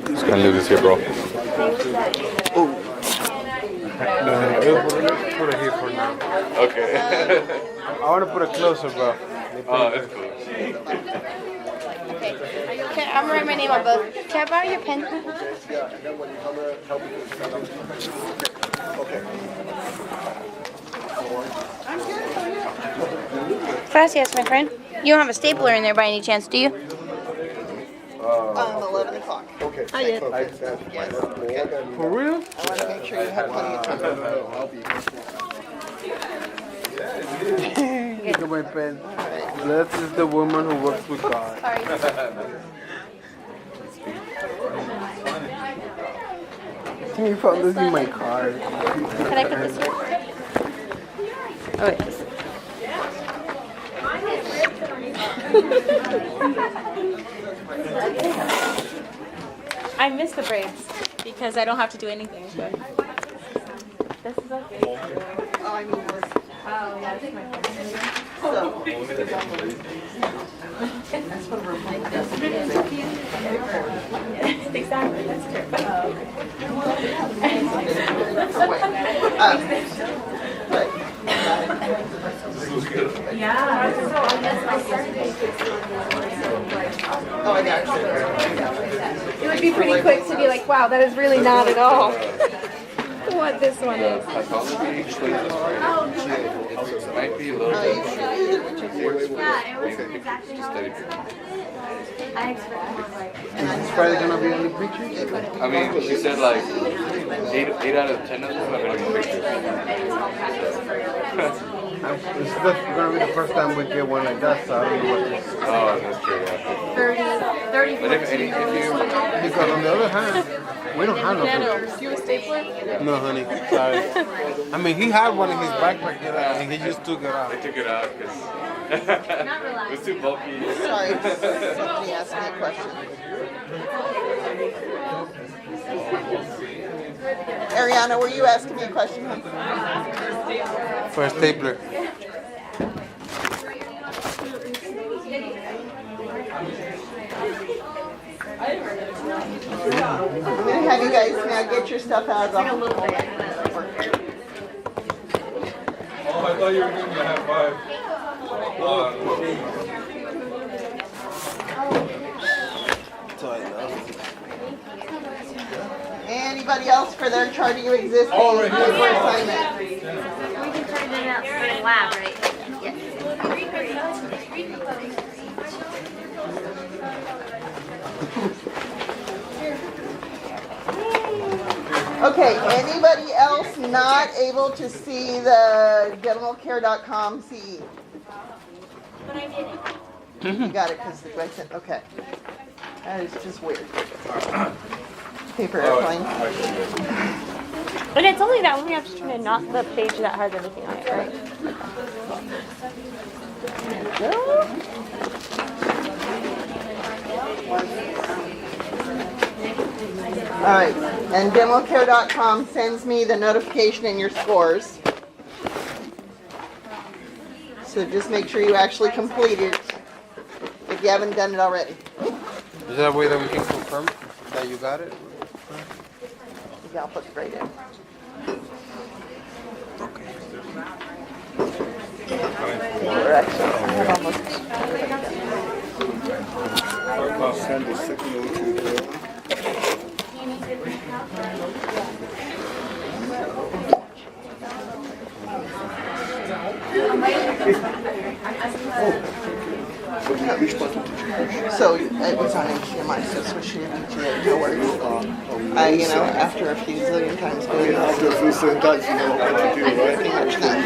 Just gonna leave this here, bro. We'll put it here for now. Okay. I want to put it closer, bro. Oh, that's cool. Okay, I'm gonna write my name on both. Can I borrow your pen? Gracias, my friend. You don't have a stapler in there by any chance, do you? 11 o'clock. Okay. I did. For real? I want to make sure you have plenty of time. Look at my pen. This is the woman who works with God. Sorry. You found this in my car. Can I put this here? Oh, wait. I miss the braids because I don't have to do anything. But this is okay. Oh, I mean, this. Oh, yeah, this is my phone. So. Exactly, that's true. Yeah. Oh, I got you. It would be pretty quick to be like, wow, that is really not at all what this one is. Pathology explains this right. It might be a little bit. Yeah, it was exactly how it was. I expect more right. Is this Friday gonna be any pictures? I mean, she said like 8 out of 10 of them are gonna be pictures. This is gonna be the first time we get one like that, so I don't know what this is. Oh, that's true. Yeah. 30, But if you Because on the other hand, we don't have no pictures. you a stapler? No, honey. Sorry. I mean, he had one in his backpack, and he just took it out. I took it out because it was too bulky. Sorry, somebody asked me a question. Ariana, were you asking me a question? For a stapler. I'm going to have you guys now get your stuff out of the hall. Oh, I thought you were giving me a high five. Anybody else for their charting of existing Oh, right here. for assignment? We can turn it out for the lab, right? Yes. Okay, anybody else not able to see the dentalcare.com CE? But I did it. You got it, because I said, okay. That is just weird. Paper airplane. And it's only that one we have to turn in, not the page that has everything on it, right? All right, and dentalcare.com sends me the notification and your scores. So just make sure you actually complete it if you haven't done it already. Is that a way that we can confirm that you got it? Yeah, I'll put it right in. Okay. We're actually, I have almost. I'll send a signal to the. So it was on HDMI, so switch it to no worries. You know, after a few zillion times going After a few times, you know what to do, right? pretty much done.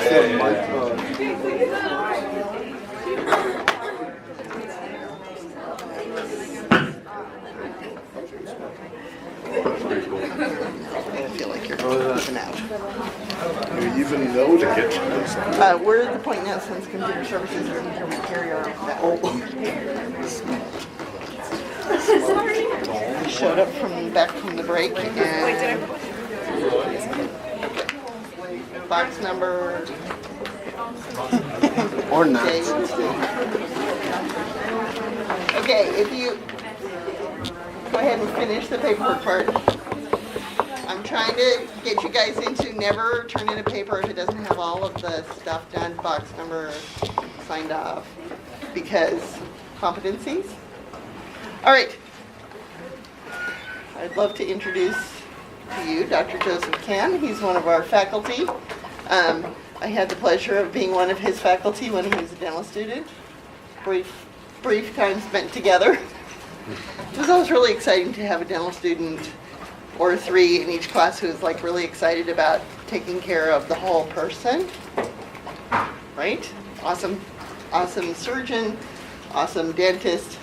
I feel like you're pushing out. You even know to get to this. We're at the point now since computer services are here, we carry our own bag. We showed up back from the break and box number Or not. Okay, if you go ahead and finish the paperwork part. I'm trying to get you guys into never turn in a paper if it doesn't have all of the stuff done, box number, signed off, because competencies. All right. I'd love to introduce to you Dr. Joseph Ken. He's one of our faculty. I had the pleasure of being one of his faculty when he was a dental student. Brief time spent together. It was always really exciting to have a dental student or 3 in each class who was like really excited about taking care of the whole person. Right? Awesome surgeon, awesome dentist,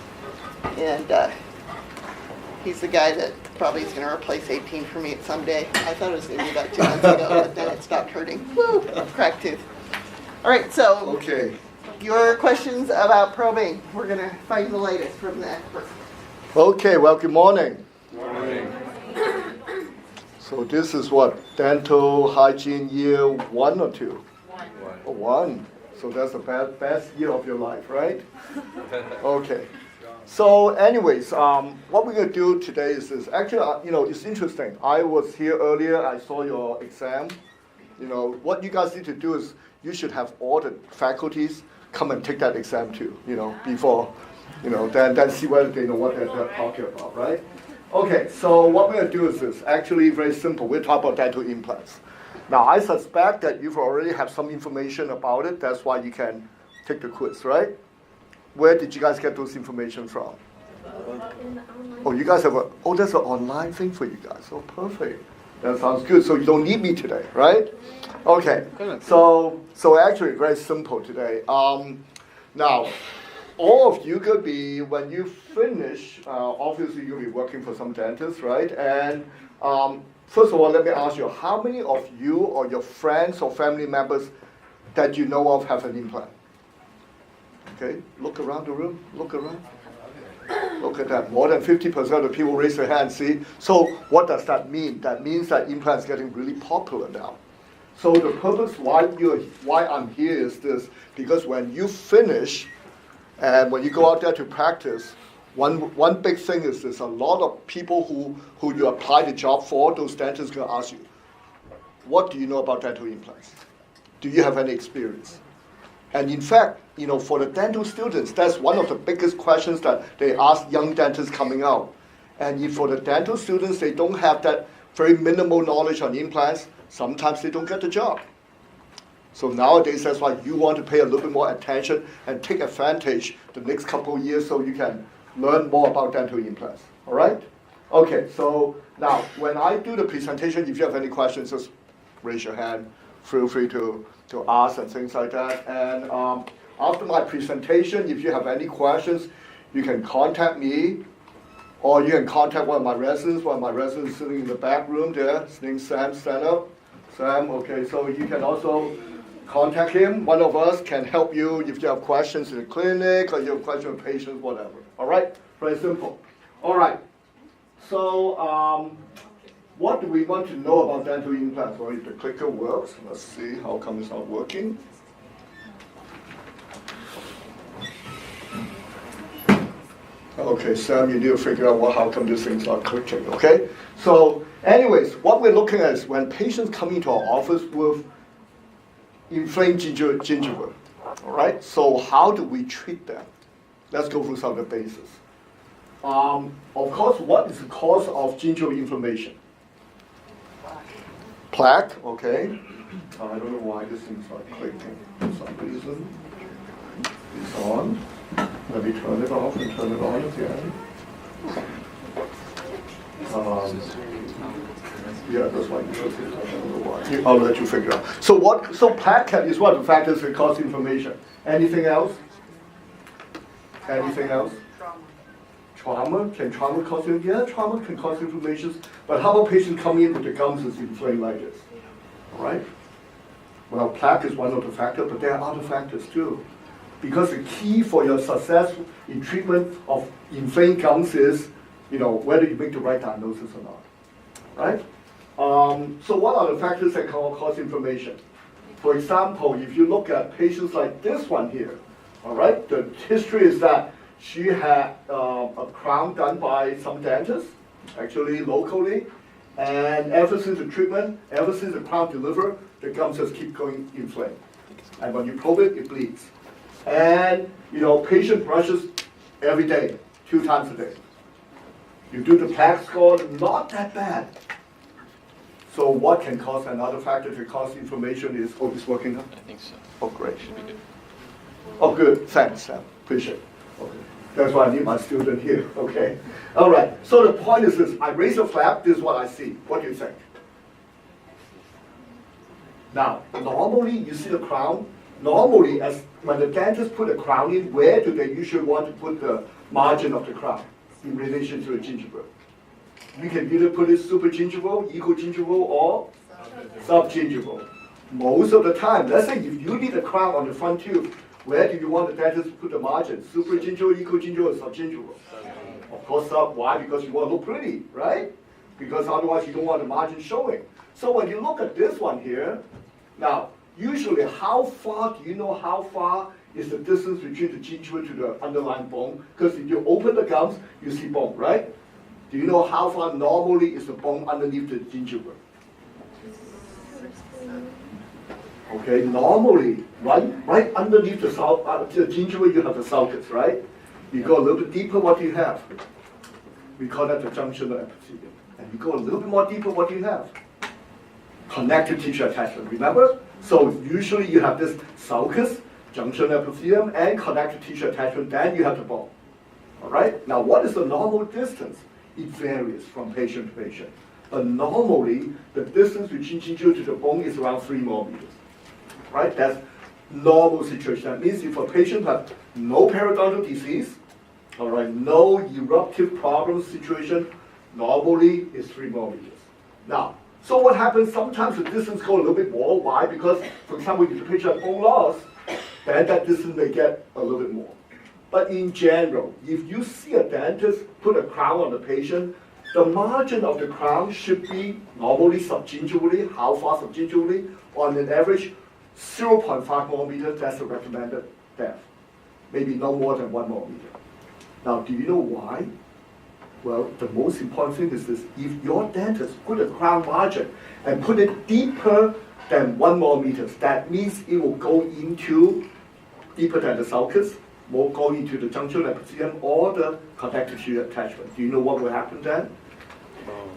and he's the guy that probably is going to replace 18 for me someday. I thought it was going to be about 2 months ago, but then it stopped hurting. Woo! Cracked tooth. All right, so Okay. your questions about probing. We're going to find the latest from the expert. Okay, well, good morning. Morning. So this is what, dental hygiene year 1 or 2? 1. Oh, 1. So that's the best year of your life, right? Okay. So anyways, what we're going to do today is this. Actually, it's interesting. I was here earlier. I saw your exam. What you guys need to do is you should have all the faculties come and take that exam too, before, then see whether they know what they're talking about, right? Okay, so what we're going to do is this. Actually, very simple. We'll talk about dental implants. Now, I suspect that you've already have some information about it. That's why you can take the quiz, right? Where did you guys get those information from? Oh, you guys have that's an online thing for you guys. Oh, perfect. That sounds good. So you don't need me today, right? Okay. So actually, very simple today. Now, all of you could be, when you finish, obviously you'll be working for some dentists, right? And first of all, let me ask you, how many of you or your friends or family members that you know of have an implant? Okay, look around the room, look around. Look at that, more than 50% of the people raise their hands, see? So what does that mean? That means that implants are getting really popular now. So the purpose why I'm here is this, because when you finish, and when you go out there to practice, one big thing is this, a lot of people who you apply the job for, those dentists are going to ask you, what do you know about dental implants? Do you have any experience? And in fact, for the dental students, that's one of the biggest questions that they ask young dentists coming out. And if for the dental students, they don't have that very minimal knowledge on implants, sometimes they don't get the job. So nowadays, that's why you want to pay a little bit more attention and take advantage the next couple of years so you can learn more about dental implants. All right? Okay, so now, when I do the presentation, if you have any questions, just raise your hand. Feel free to ask and things like that. And after my presentation, if you have any questions, you can contact me, or you can contact one of my residents. One of my residents is sitting in the back room there. His name's Sam. Stand up. Sam, okay, so you can also contact him. One of us can help you if you have questions in the clinic or you have questions with patients, whatever. All right? Very simple. All right. So what do we want to know about dental implants? Well, if the clicker works, let's see how come it's not working. Okay, Sam, you need to figure out how come this thing's not clicking, okay? So anyways, what we're looking at is when patients come into our office with inflamed gingival, all right? So how do we treat them? Let's go through some of the basics. Of course, what is the cause of gingival inflammation? Plaque, okay. I don't know why this thing's not clicking for some reason. It's on. Let me turn it off and turn it on again. Yeah, that's why you should I don't know why. I'll let you figure out. So plaque is one of the factors that cause inflammation. Anything else? Anything else? Trauma? Can trauma cause inflammation? Yeah, trauma can cause inflammation. But how about patients coming in with the gums that's inflamed like this? All right? Well, plaque is one of the factors, but there are other factors too. Because the key for your success in treatment of inflamed gums is, whether you make the right diagnosis or not. Right? So what are the factors that cause inflammation? For example, if you look at patients like this one here, all right, the history is that She had a crown done by some dentist, actually locally, and ever since the treatment, ever since the crown delivered, the gums just keep going inflamed. And when you probe it, it bleeds. And patient brushes every day, 2 times a day. You do the plaque score, not that bad. So what can cause another factor to cause inflammation is, it's working now? I think so. Oh, great. Should be good. Oh, good. Thanks, Sam. Appreciate it. Okay. That's why I need my student here. Okay. All right. So the point is this. I raise a flap. This is what I see. What do you think? Now, normally you see the crown. Normally, when the dentist put a crown in, where do they usually want to put the margin of the crown in relation to the gingival? You can either put it supergingival, ecogingival, or subgingival. Most of the time, let's say if you need a crown on the front tooth, where do you want the dentist to put the margin? Supergingival, ecogingival, or subgingival? Of course, sub. Why? Because you want to look pretty, right? Because otherwise you don't want the margin showing. So when you look at this one here, now, usually how far is the distance between the gingival to the underlying bone? Because if you open the gums, you see bone, right? Do you know how far normally is the bone underneath the gingival? Okay, normally, right underneath the gingival, you have the sulcus, right? You go a little bit deeper, what do you have? We call that the junctional epithelium. And you go a little bit more deeper, what do you have? Connective tissue attachment, remember? So usually you have this sulcus, junctional epithelium, and connective tissue attachment, then you have the bone. All right? Now, what is the normal distance? It varies from patient to patient. But normally, the distance between gingival to the bone is around 3 millimeters. Right? That's normal situation. That means if a patient has no periodontal disease, all right, no eruptive problem situation, normally is 3 millimeters. Now, so what happens, sometimes the distance goes a little bit more. Why? Because, for example, if the patient has bone loss, then that distance may get a little bit more. But in general, if you see a dentist put a crown on the patient, the margin of the crown should be normally subgingivally. How far subgingivally? On an average, 0.5 millimeters, that's the recommended depth. Maybe no more than 1 millimeter. Now, do you know why? Well, the most important thing is this. If your dentist put a crown margin and put it deeper than 1 millimeter, that means it will go into deeper than the sulcus, will go into the junctional epithelium or the connective tissue attachment. Do you know what will happen then?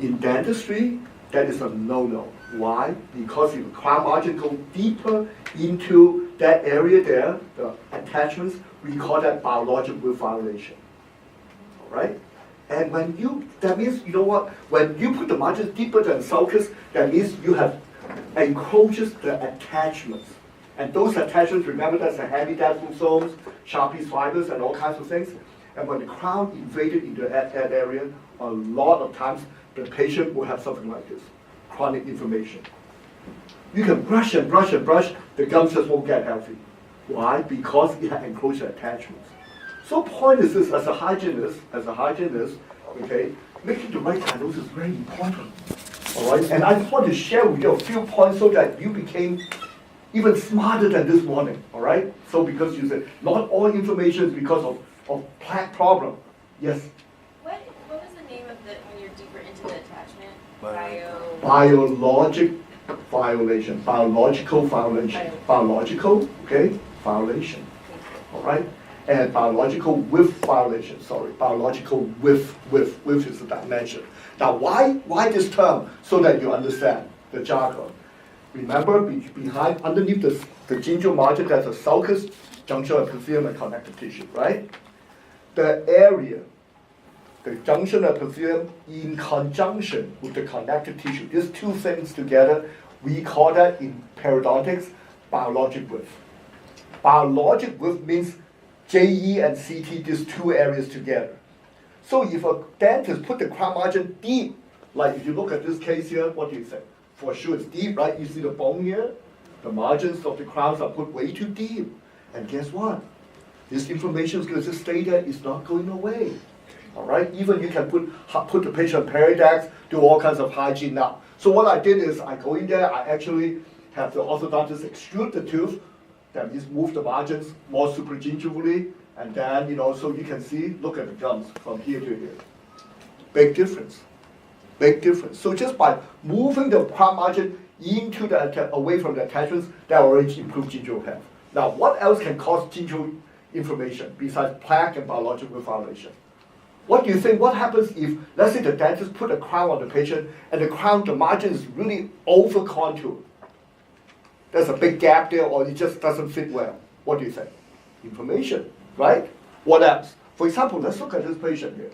In dentistry, that is a no-no. Why? Because if the crown margin goes deeper into that area there, the attachments, we call that biologic width violation. All right? And that means, you know what? When you put the margin deeper than sulcus, that means you have encroaches the attachments. And those attachments, remember, that's the hemidiaphosomes, Sharpie's fibers, and all kinds of things. And when the crown invaded into that area, a lot of times the patient will have something like this, chronic inflammation. You can brush and brush and brush, the gums just won't get healthy. Why? Because it has encroached attachments. So point is this, as a hygienist, okay, making the right diagnosis is very important. All right, and I just want to share with you a few points so that you became even smarter than this morning. All right, so because you said not all inflammation is because of plaque problem. Yes. What was the name of the when you're deeper into the attachment? Biological violation. All right. And biological width violation, biological width is the dimension. Now, why this term? So that you understand the jargon. Remember, underneath the gingival margin, there's a sulcus, junctional epithelium, and connective tissue, right? The area, the junctional epithelium in conjunction with the connective tissue, these two things together, we call that in periodontics, biologic width. Biologic width means JE and CT, these two areas together. So if a dentist put the crown margin deep, like if you look at this case here, what do you think? For sure it's deep, right? You see the bone here? The margins of the crowns are put way too deep. And guess what? This inflammation is going to stay there, it's not going away. All right? Even you can put the patient on Peridax, do all kinds of hygiene now. So what I did is I go in there, I actually have the orthodontist extrude the tooth, that means move the margins more supergingivally, And then, so you can see, look at the gums from here to here. Big difference. Big difference. So just by moving the crown margin into away from the attachments, that already improves gingival health. Now, what else can cause gingival inflammation besides plaque and biological violation? What do you think? What happens if, let's say, the dentist put a crown on the patient and the margin is really over contour? There's a big gap there, or it just doesn't fit well. What do you think? Inflammation, right? What else? For example, let's look at this patient here.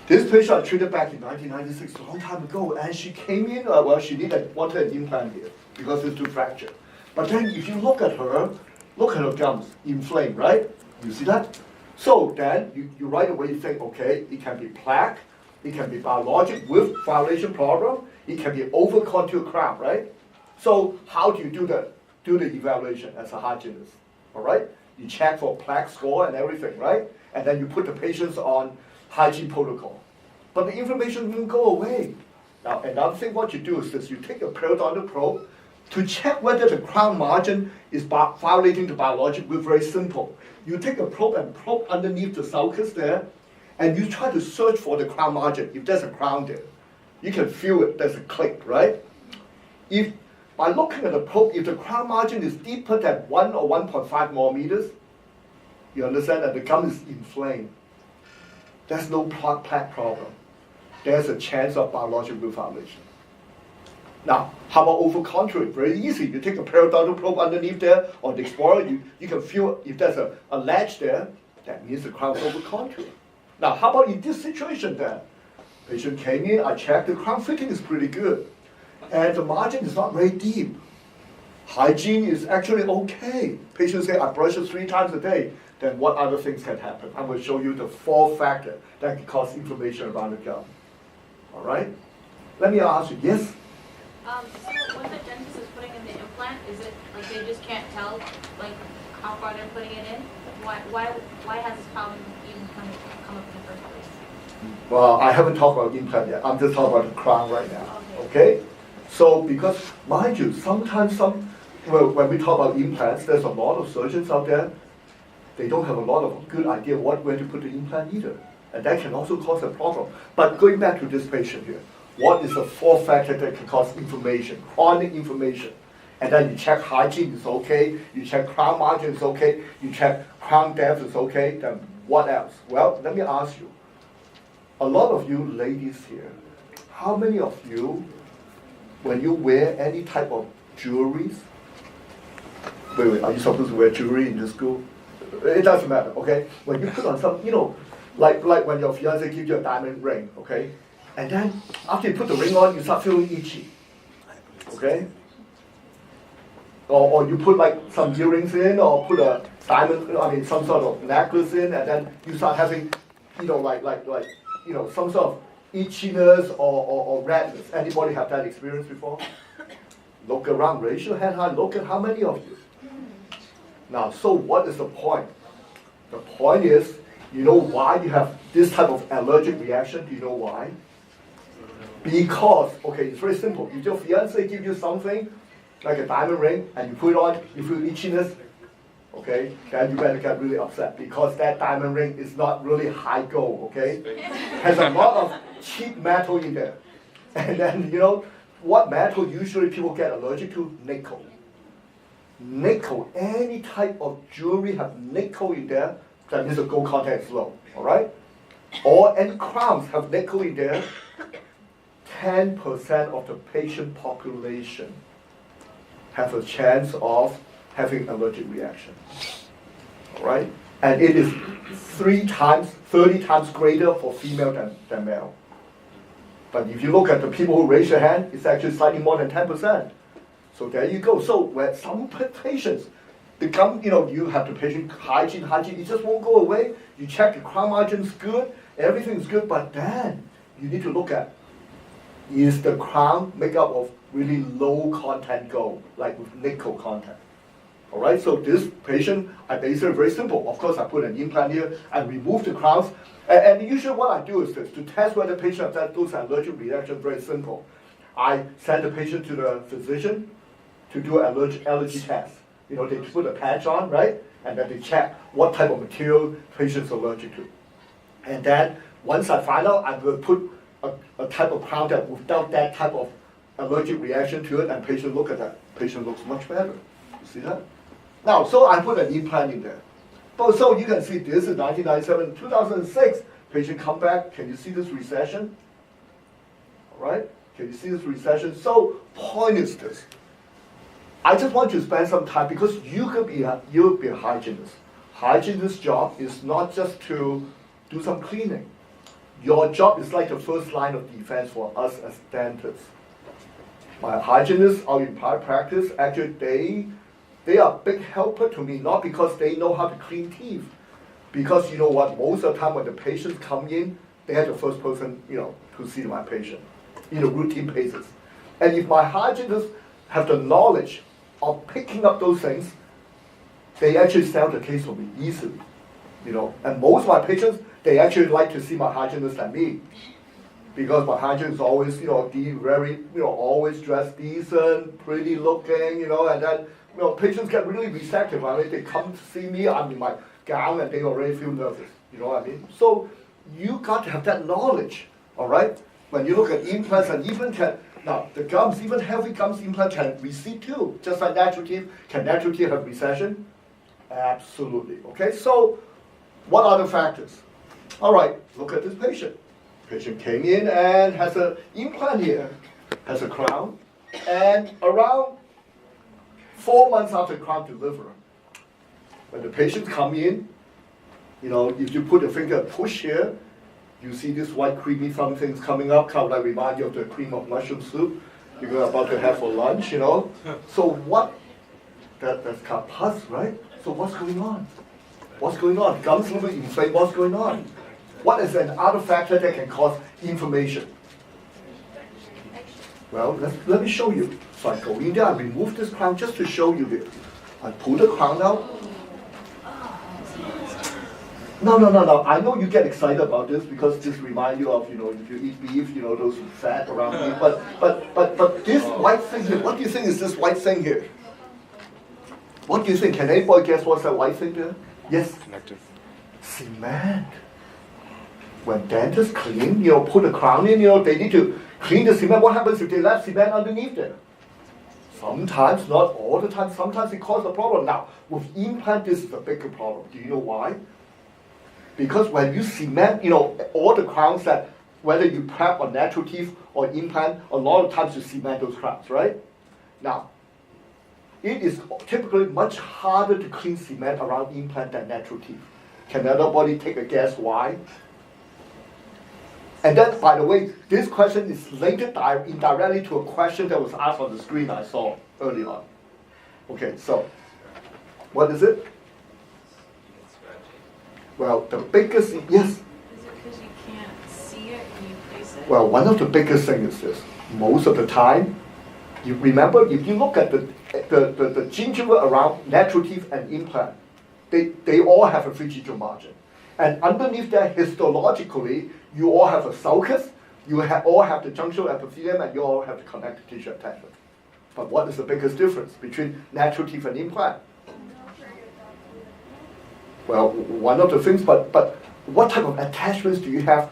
This patient I treated back in 1996, a long time ago, and she came in, she wanted an implant here because it's too fractured. But then if you look at her gums, inflamed, right? You see that? So then you right away think, okay, it can be plaque, it can be biologic with violation problem, it can be over contour crown, right? So how do you do the evaluation as a hygienist? All right? You check for plaque score and everything, right? And then you put the patients on hygiene protocol. But the inflammation won't go away. Now, another thing what you do is this, you take a periodontal probe to check whether the crown margin is violating the biologic. We're very simple. You take a probe and probe underneath the sulcus there, and you try to search for the crown margin. If there's a crown there, you can feel it, there's a click, right? If by looking at the probe, if the crown margin is deeper than 1 or 1.5 millimeters, you understand that the gum is inflamed. There's no plaque problem. There's a chance of biological violation. Now, how about over contouring? Very easy. You take a periodontal probe underneath there, or the explorer, you can feel if there's a ledge there, that means the crown's over contour. Now, how about in this situation then? Patient came in, I checked, the crown fitting is pretty good. And the margin is not very deep. Hygiene is actually okay. Patients say, I brush it 3 times a day. Then what other things can happen? I'm going to show you the 4 factors that can cause inflammation around the gum. All right? Let me ask you, yes? So when the dentist is putting in the implant, is it like they just can't tell like how far they're putting it in? Why has this problem even come up in the first place? Well, I haven't talked about implant yet. I'm just talking about the crown right now. Okay? So because, mind you, sometimes when we talk about implants, there's a lot of surgeons out there, they don't have a lot of good idea where to put the implant either. And that can also cause a problem. But going back to this patient here, what is the 4 factors that can cause inflammation, chronic inflammation? And then you check hygiene is okay, you check crown margin is okay, you check crown depth is okay, then what else? Well, let me ask you, a lot of you ladies here, how many of you, when you wear any type of jewelry, wait, are you supposed to wear jewelry in the school? It doesn't matter, okay? When you put on some, like when your fiance gives you a diamond ring, okay? And then after you put the ring on, you start feeling itchy, okay? Or you put like some earrings in, or put a diamond, some sort of necklace in, and then you start having, some sort of itchiness or redness. Anybody have that experience before? Look around, raise your hand high, look at how many of you. Now, so what is the point? The point is, you know why you have this type of allergic reaction? Do you know why? Because, okay, it's very simple. If your fiance gives you something, like a diamond ring, and you put it on, you feel itchiness, okay, then you better get really upset because that diamond ring is not really high gold, okay? Has a lot of cheap metal in there. And then, what metal usually people get allergic to? Nickel. Nickel, any type of jewelry have nickel in there, that means the gold content is low, all right? Or any crowns have nickel in there, 10% of the patient population have a chance of having allergic reaction, all right? And it is 30 times greater for female than male. But if you look at the people who raise their hand, it's actually slightly more than 10%. So there you go. So when some patients become, you have the patient hygiene, it just won't go away. You check the crown margin's good, everything's good, but then you need to look at, is the crown made up of really low content gold, like with nickel content? All right, so this patient, I basically very simple. Of course, I put an implant here and remove the crowns. And usually what I do is this, to test whether the patient has those allergic reactions, very simple. I send the patient to the physician to do an allergy test. They put a patch on, right? and then they check what type of material patient's allergic to. And then once I find out, I will put a type of crown that without that type of allergic reaction to it, and patient look at that. Patient looks much better. You see that? Now, so I put an implant in there. But so you can see this is 1997, 2006. Patient come back. Can you see this recession? All right. Can you see this recession? So point is this. I just want you to spend some time because you'll be a hygienist. Hygienist's job is not just to do some cleaning. Your job is like the first line of defense for us as dentists. My hygienists out in private practice, actually they are a big helper to me, not because they know how to clean teeth. Because you know what, most of the time when the patients come in, they are the first person, to see my patient, routine basis. And if my hygienists have the knowledge of picking up those things, they actually sell the case for me easily. And most of my patients, they actually like to see my hygienist than me. Because my hygienist is always, very, always dressed decent, pretty looking, and then, patients get really receptive. I mean, they come to see me, I'm in my gown, and they already feel nervous. You know what I mean? So you got to have that knowledge, all right? When you look at implants, and even now the gums, even heavy gums implant can recede too, just like natural teeth. Can natural teeth have recession? Absolutely. Okay, so what are the factors? All right, look at this patient. Patient came in and has an implant here, has a crown, and around 4 months after crown delivery, when the patients come in, if you put your finger push here, you see this white creamy something's coming up, kind of like remind you of the cream of mushroom soup you're about to have for lunch, So what? That's called pus, right? So what's going on? What's going on? Gums a little bit inflamed, what's going on? What is another factor that can cause inflammation? Well, let me show you. So I go in there, I remove this crown just to show you this. I pull the crown out. No. I know you get excited about this because this reminds you of, if you eat beef, those fat around beef. But this white thing here, what do you think is this white thing here? What do you think? Can anybody guess what's that white thing there? Yes? Connective. Cement. When dentists clean, put a crown in, they need to clean the cement. What happens if they left cement underneath there? Sometimes, not all the time, sometimes it causes a problem. Now, with implant, this is a bigger problem. Do you know why? Because when you cement, all the crowns that, whether you prep or natural teeth or implant, a lot of times you cement those crowns, right? Now, it is typically much harder to clean cement around implant than natural teeth. Can anybody take a guess why? And then, by the way, this question is linked indirectly to a question that was asked on the screen I saw early on. Okay, so, what is it? Well, the biggest, yes? Is it because you can't see it when you place it? Well, one of the biggest things is this. Most of the time, you remember, if you look at the gingival around natural teeth and implant, they all have a free gingival margin. And underneath that, histologically, you all have a sulcus, you all have the junctional epithelium, and you all have the connective tissue attachment. But what is the biggest difference between natural teeth and implant? Well, one of the things, but what type of attachments do you have,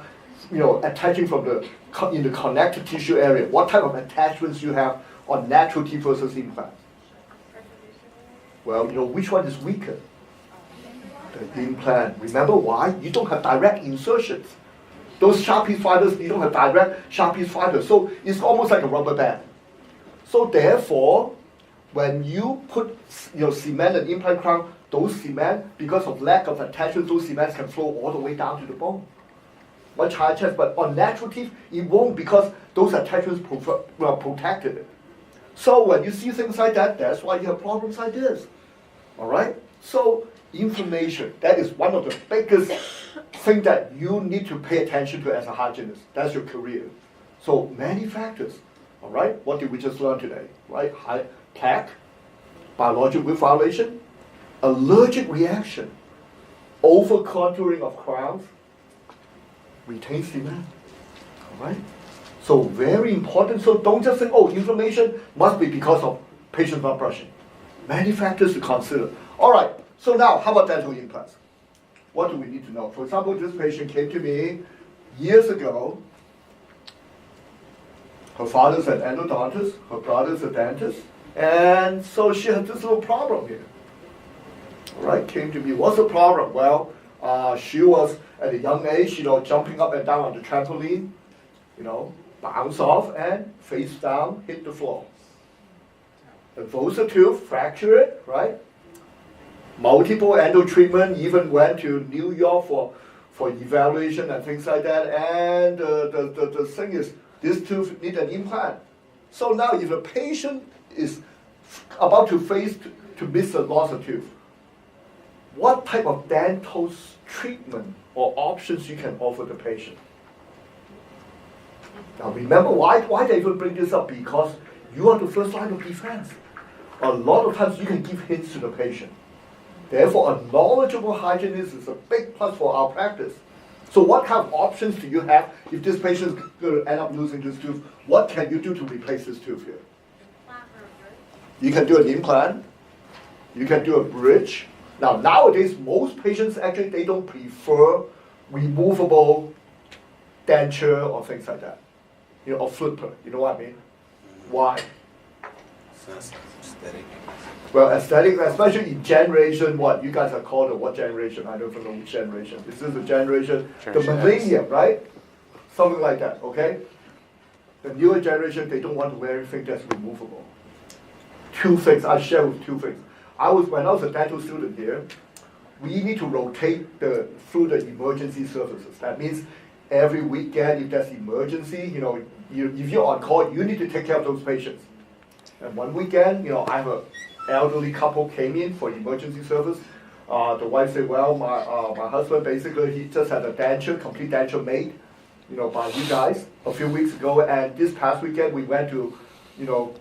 attaching in the connective tissue area? What type of attachments you have on natural teeth versus implant? Well, which one is weaker? The implant. Remember why? You don't have direct insertions. Those Sharpie fibers, you don't have direct Sharpie fibers. So it's almost like a rubber band. So therefore, when you put cement and implant crown, those cement, because of lack of attachment, those cements can flow all the way down to the bone. Much higher chance, but on natural teeth, it won't because those attachments protected it. So when you see things like that, that's why you have problems like this. All right? So inflammation, that is one of the biggest things that you need to pay attention to as a hygienist. That's your career. So many factors. All right? What did we just learn today? Right? High plaque, biological width violation, allergic reaction, over-contouring of crowns, retained cement. All right? So very important. So don't just think, inflammation must be because of patient not brushing. Many factors to consider. All right. So now, how about dental implants? What do we need to know? For example, this patient came to me years ago. Her father's an endodontist, her brother's a dentist, and so she had this little problem here. All right, came to me, what's the problem? Well, she was at a young age, jumping up and down on the trampoline, bounce off and face down, hit the floor. Avulsed tooth, fracture it, right? Multiple endo treatment, even went to New York for evaluation and things like that. And the thing is, this tooth need an implant. So now if a patient is about to face to miss a loss of tooth, what type of dental treatment or options you can offer the patient? Now remember why they even bring this up? Because you are the first line of defense. A lot of times you can give hints to the patient. Therefore, a knowledgeable hygienist is a big plus for our practice. So what kind of options do you have if this patient is going to end up losing this tooth? What can you do to replace this tooth here? You can do an implant. You can do a bridge. Now, nowadays, most patients actually, they don't prefer removable denture or things like that. Or flipper. You know what I mean? Why? Aesthetic. Well, aesthetic, especially in generation, what you guys are called, what generation? I don't know which generation. This is a generation, the millennium, right? Something like that, okay? The newer generation, they don't want to wear anything that's removable. Two things, I share with two things. When I was a dental student here, we need to rotate through the emergency services. That means every weekend, if there's emergency, if you're on call, you need to take care of those patients. And one weekend, I have an elderly couple came in for emergency service. The wife said, well, my husband basically, he just had a complete denture made, by you guys a few weeks ago. And this past weekend, we went to,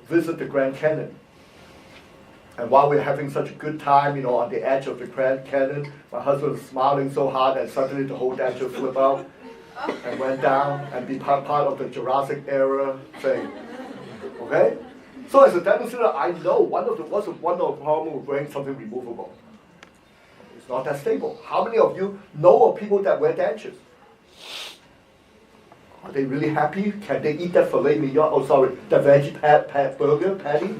visit the Grand Canyon. And while we're having such a good time, on the edge of the Grand Canyon, my husband was smiling so hard and suddenly the whole denture flipped out and went down and be part of the Jurassic era thing. Okay? So as a dental student, I know one of the problems with wearing something removable. It's not that stable. How many of you know of people that wear dentures? Are they really happy? Can they eat that filet mignon? The veggie burger patty?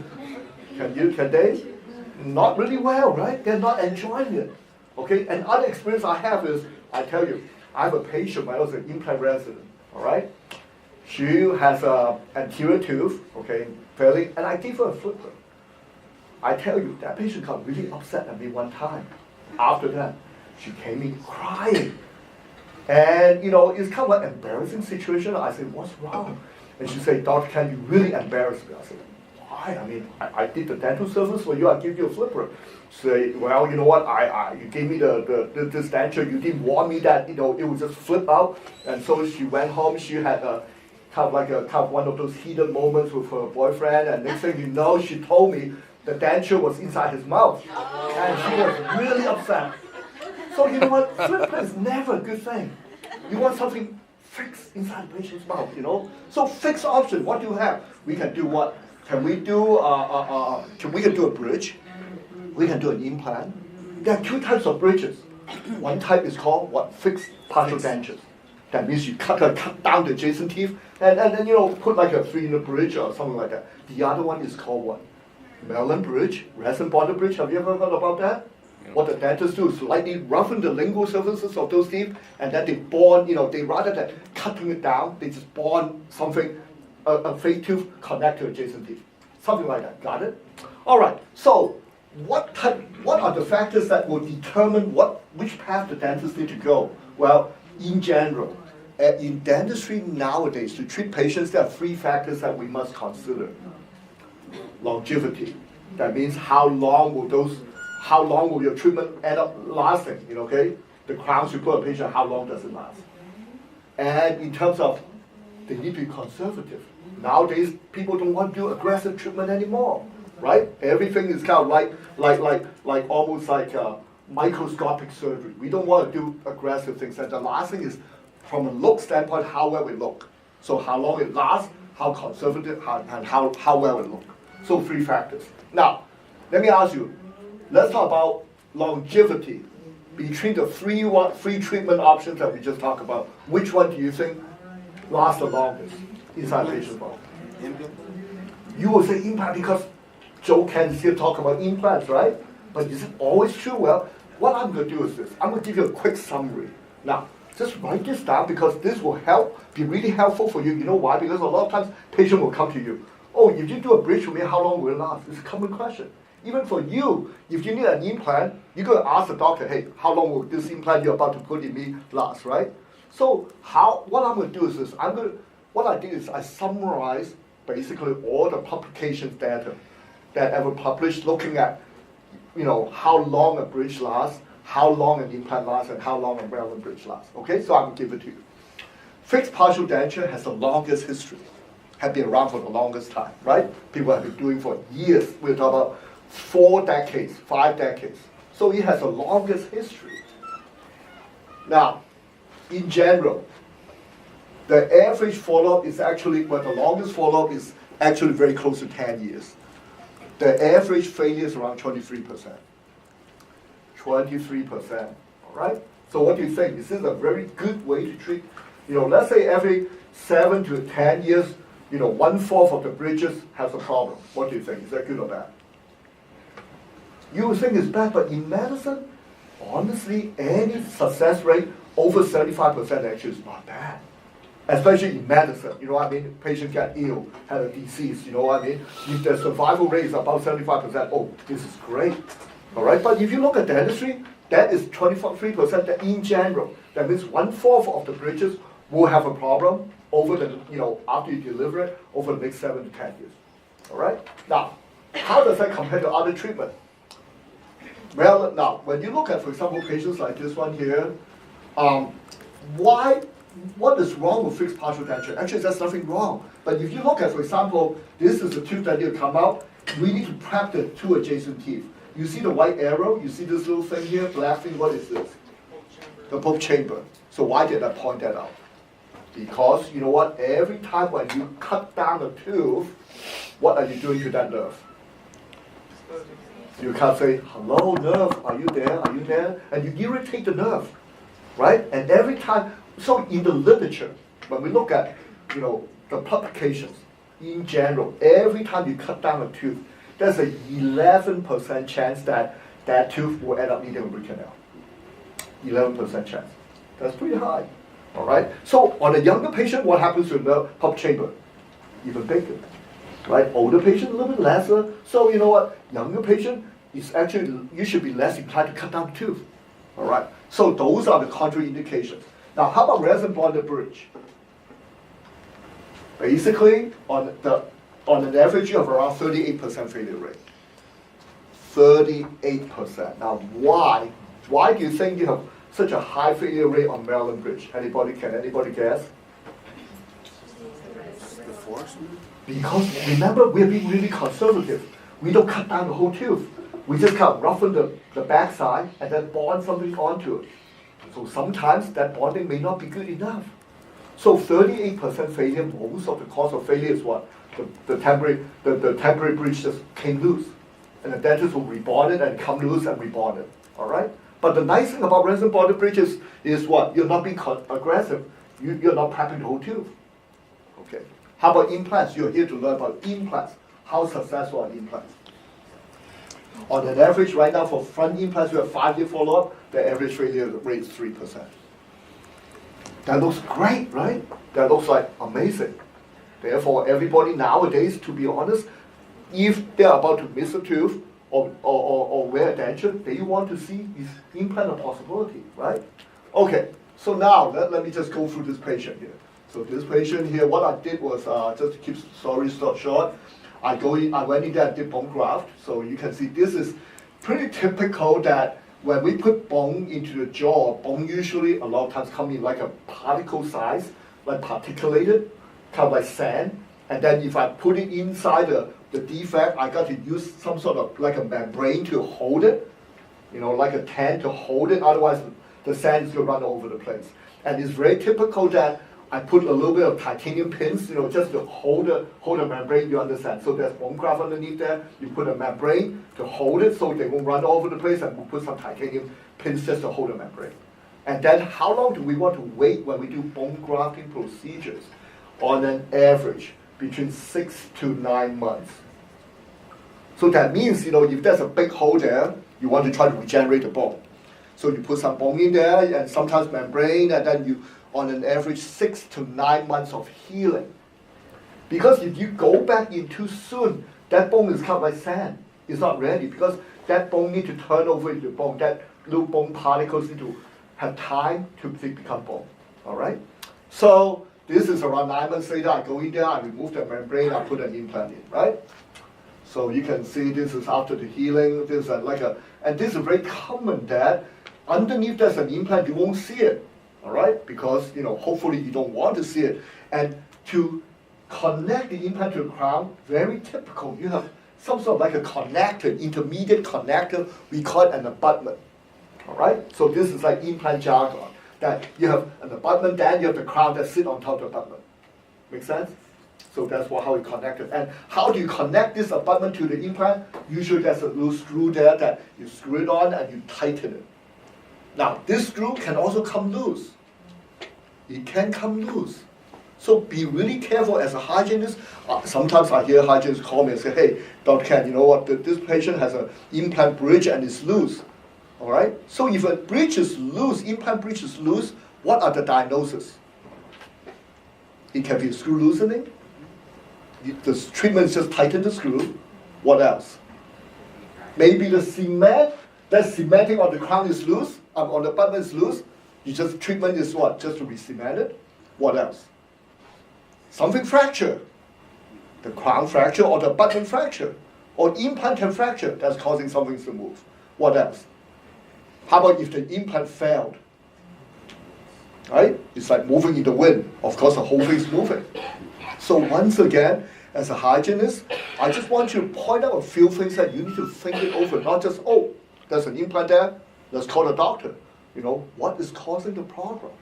Can they? Not really well, right? They're not enjoying it. Okay? And other experience I have is, I tell you, I have a patient, I was an implant resident, all right? She has an anterior tooth, okay, failing, and I gave her a flipper. I tell you, that patient got really upset at me one time. After that, she came in crying. And, it's kind of an embarrassing situation. I said, what's wrong? And she said, Dr. Ken, you really embarrassed me. I said, why? I mean, I did the dental service for you, I give you a flipper. Say, well, you know what, you gave me this denture, you didn't warn me that, it would just flip out. And so she went home, she had kind of one of those heated moments with her boyfriend, and next thing you know, she told me the denture was inside his mouth. And she was really upset. So you know what, flipper is never a good thing. You want something fixed inside the patient's mouth, So fixed option, what do you have? We can do what? Can we do, we can do a bridge. We can do an implant. There are two types of bridges. One type is called what? Fixed partial dentures. That means you cut down the adjacent teeth and then put like a 3-unit bridge or something like that. The other one is called what? Melon bridge, resin bonded bridge. Have you ever heard about that? Yeah. What the dentists do is slightly roughen the lingual surfaces of those teeth, and then they bond. They rather than cutting it down, they just bond something, a fake tooth connect to adjacent teeth, something like that. Got it? All right. So what are the factors that will determine which path the dentist need to go? Well, in general, in dentistry nowadays, to treat patients, there are 3 factors that we must consider. Longevity. That means how long will your treatment end up lasting? Okay? The crowns you put on a patient, how long does it last? And in terms of, they need to be conservative. Nowadays, people don't want to do aggressive treatment anymore, right? Everything is kind of like almost like microscopic surgery. We don't want to do aggressive things. And the last thing is, from a look standpoint, how well we look. So how long it lasts, how conservative, and how well it looks. So 3 factors. Now, let me ask you, let's talk about longevity between the three treatment options that we just talked about, which one do you think lasts the longest inside patient's body? Implant. You will say implant because Joe can still talk about implants, right? But is it always true? Well, what I'm going to do is this. I'm going to give you a quick summary. Now, just write this down because this will be really helpful for you. You know why? Because a lot of times patient will come to you. Oh, if you do a bridge for me, how long will it last? It's a common question. Even for you, if you need an implant, you're going to ask the doctor, hey, how long will this implant you're about to put in me last, right? So what I'm going to do is this. What I did is I summarize basically all the publications data that ever published looking at, how long a bridge lasts, how long an implant lasts, and how long a relevant bridge lasts. Okay, so I'm going to give it to you. Fixed partial denture has the longest history, have been around for the longest time, right? People have been doing for years. We're talking about 4 decades, 5 decades. So it has the longest history. Now, in general, the average follow-up is actually, the longest follow-up is actually very close to 10 years. The average failure is around 23%. 23%, all right? So what do you think? Is this a very good way to treat? Let's say every 7 to 10 years, 1/4 of the bridges has a problem. What do you think? Is that good or bad? You would think it's bad, but in medicine, honestly, any success rate over 75% actually is not bad. Especially in medicine, you know what I mean? Patient get ill, have a disease, you know what I mean? If the survival rate is about 75%, oh, this is great. All right, but if you look at dentistry, that is 23% that in general. That means 1/4 of the bridges will have a problem over the, after you deliver it over the next 7 to 10 years. All right? Now, how does that compare to other treatment? Well, now, when you look at, for example, patients like this one here, what is wrong with fixed partial denture? Actually, there's nothing wrong. But if you look at, for example, this is the tooth that will come out, we need to prep the 2 adjacent teeth. You see the white arrow? You see this little thing here, black thing? What is this? The pulp chamber. So why did I point that out? Because, you know what, every time when you cut down a tooth, what are you doing to that nerve? You can't say, hello, nerve, are you there, are you there? And you irritate the nerve, right? And every time, so in the literature, when we look at, the publications, in general, every time you cut down a tooth, there's a 11% chance that that tooth will end up needing a root canal. 11% chance. That's pretty high. All right? So on a younger patient, what happens to the pulp chamber? Even bigger. Right? Older patient, a little bit lesser. So you know what? Younger patient is actually, you should be less inclined to cut down the tooth. All right? So those are the contraindications. Now, how about resin bonded bridge? Basically, on an average of around 38% failure rate. 38%. Now, why? Why do you think you have such a high failure rate on Maryland Bridge? Can anybody guess? The force? Because remember, we're being really conservative. We don't cut down the whole tooth. We just kind of roughen the backside and then bond something onto it. So sometimes that bonding may not be good enough. So 38% failure, most of the cause of failure is what? The temporary bridge just came loose. And the dentist will rebond it and come loose and rebond it. All right? But the nice thing about resin bonded bridges is what? You're not being aggressive. You're not prepping the whole tooth. Okay. How about implants? You're here to learn about implants. How successful are implants? On an average, right now for front implants, we have 5-year follow-up. The average failure rate is 3%. That looks great, right? That looks like amazing. Therefore, everybody nowadays, to be honest, if they're about to miss a tooth or wear a denture, they want to see is implant a possibility, right? Okay, so now let me just go through this patient here. So this patient here, what I did was, just to keep story short, I went in there and did bone graft. So you can see this is pretty typical that when we put bone into the jaw, bone usually a lot of times come in like a particle size, like particulated, kind of like sand. And then if I put it inside the defect, I got to use some sort of like a membrane to hold it, like a tent to hold it. Otherwise, the sand is going to run all over the place. And it's very typical that I put a little bit of titanium pins, just to hold the membrane, you understand. So there's bone graft underneath there. You put a membrane to hold it so they won't run all over the place, and we'll put some titanium pins just to hold the membrane. And then how long do we want to wait when we do bone grafting procedures? On an average, between 6 to 9 months. So that means, if there's a big hole there, you want to try to regenerate the bone. So you put some bone in there, and sometimes membrane, and then you, on an average, 6 to 9 months of healing. Because if you go back in too soon, that bone is kind of like sand. It's not ready, because that bone needs to turn over into bone. That little bone particles need to have time to become bone. All right? So this is around 9 months later. I go in there, I remove the membrane, I put an implant in, right? So you can see this is after the healing. This is and this is very common that underneath there's an implant, you won't see it, all right? Because, hopefully you don't want to see it. And to connect the implant to the crown, very typical. You have some sort of like a connector, intermediate connector, we call it an abutment, all right? So this is like implant jargon, that you have an abutment, then you have the crown that sits on top of the abutment. Make sense? So that's how it connected. And how do you connect this abutment to the implant? Usually there's a little screw there that you screw it on and you tighten it. Now, this screw can also come loose. It can come loose. So be really careful as a hygienist. Sometimes I hear hygienists call me and say, hey, Dr. Ken, you know what, this patient has an implant bridge and it's loose. All right? So if a bridge is loose, implant bridge is loose, what are the diagnoses? It can be a screw loosening. The treatment is just tighten the screw. What else? Maybe the cement, that cementing on the crown is loose, on the abutment is loose. Treatment is what? Just to re-cement it. What else? Something fracture. The crown fracture or the abutment fracture. Or implant can fracture, that's causing something to move. What else? How about if the implant failed? Right? It's like moving in the wind. Of course, the whole thing's moving. So once again, as a hygienist, I just want you to point out a few things that you need to think it over, not just, oh, there's an implant there, let's call the doctor. What is causing the problem?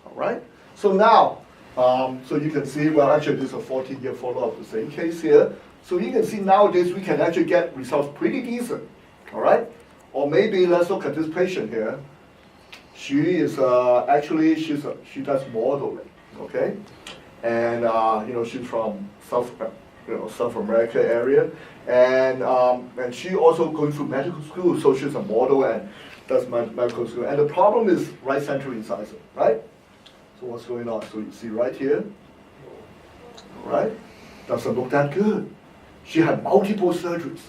All right? So now, so you can see, well, actually, this is a 14-year follow-up of the same case here. So you can see nowadays we can actually get results pretty decent. All right? Or maybe let's look at this patient here. She is actually, she does modeling, okay? And she's from South America area, and she also going through medical school, so she's a model and does medical school. And the problem is right central incisor, right? So what's going on? So you see right here, right? Doesn't look that good. She had multiple surgeries,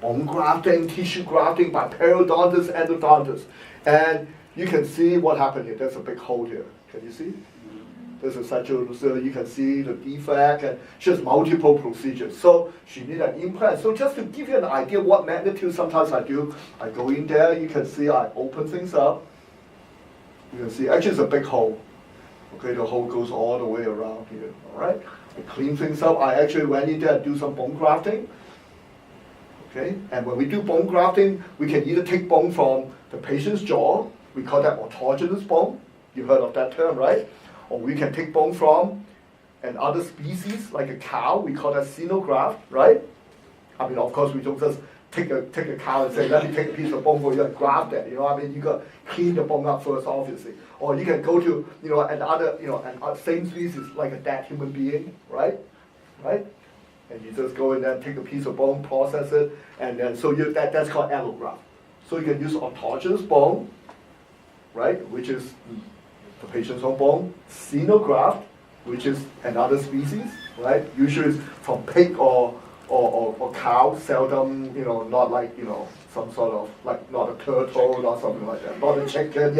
bone grafting, tissue grafting by periodontist, endodontist, and you can see what happened here. There's a big hole here. Can you see? There's a sagittal, so you can see the defect, and she has multiple procedures. So she needs an implant. So just to give you an idea what magnitude sometimes I do, I go in there, you can see I open things up. You can see, actually it's a big hole. Okay, the hole goes all the way around here, all right? I clean things up. I actually went in there and do some bone grafting. Okay, and when we do bone grafting, we can either take bone from the patient's jaw, we call that autogenous bone. You heard of that term, right? Or we can take bone from another species, like a cow, we call that xenograft, right? I mean, of course, we don't just take a cow and say, let me take a piece of bone for you and graft that, you got to clean the bone up first, obviously. Or you can go to, another, same species, like a dead human being, right? Right? And you just go in there and take a piece of bone, process it, and then, so that's called allograft. So you can use autogenous bone, right, which is the patient's own bone, xenograft, which is another species, right? Usually it's from pig or cow, seldom, not like, some sort of, like, not a turtle, not something like that. Not a chicken,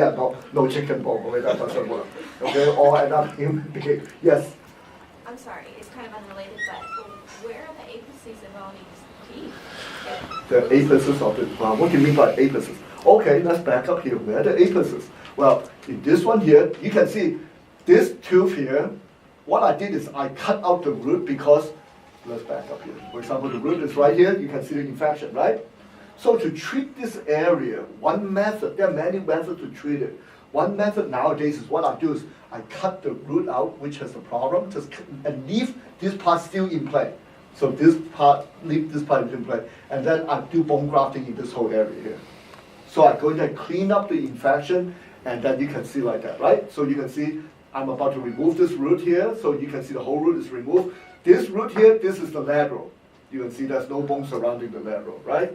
no chicken bone, okay, that doesn't work. Okay, or another human being. Yes? I'm sorry, it's kind of unrelated, but where are the apices of all these teeth? The apices of the, what do you mean by apices? Okay, let's back up here. Where are the apices? Well, in this one here, you can see this tooth here. What I did is I cut out the root because, let's back up here. For example, the root is right here. You can see the infection, right? So to treat this area, one method, there are many methods to treat it. One method nowadays is what I do is I cut the root out, which has a problem, and leave this part still in play. So leave this part in play. And then I do bone grafting in this whole area here. So I go in and clean up the infection, and then you can see like that, right? So you can see I'm about to remove this root here, so you can see the whole root is removed. This root here, this is the lateral. You can see there's no bone surrounding the lateral, right?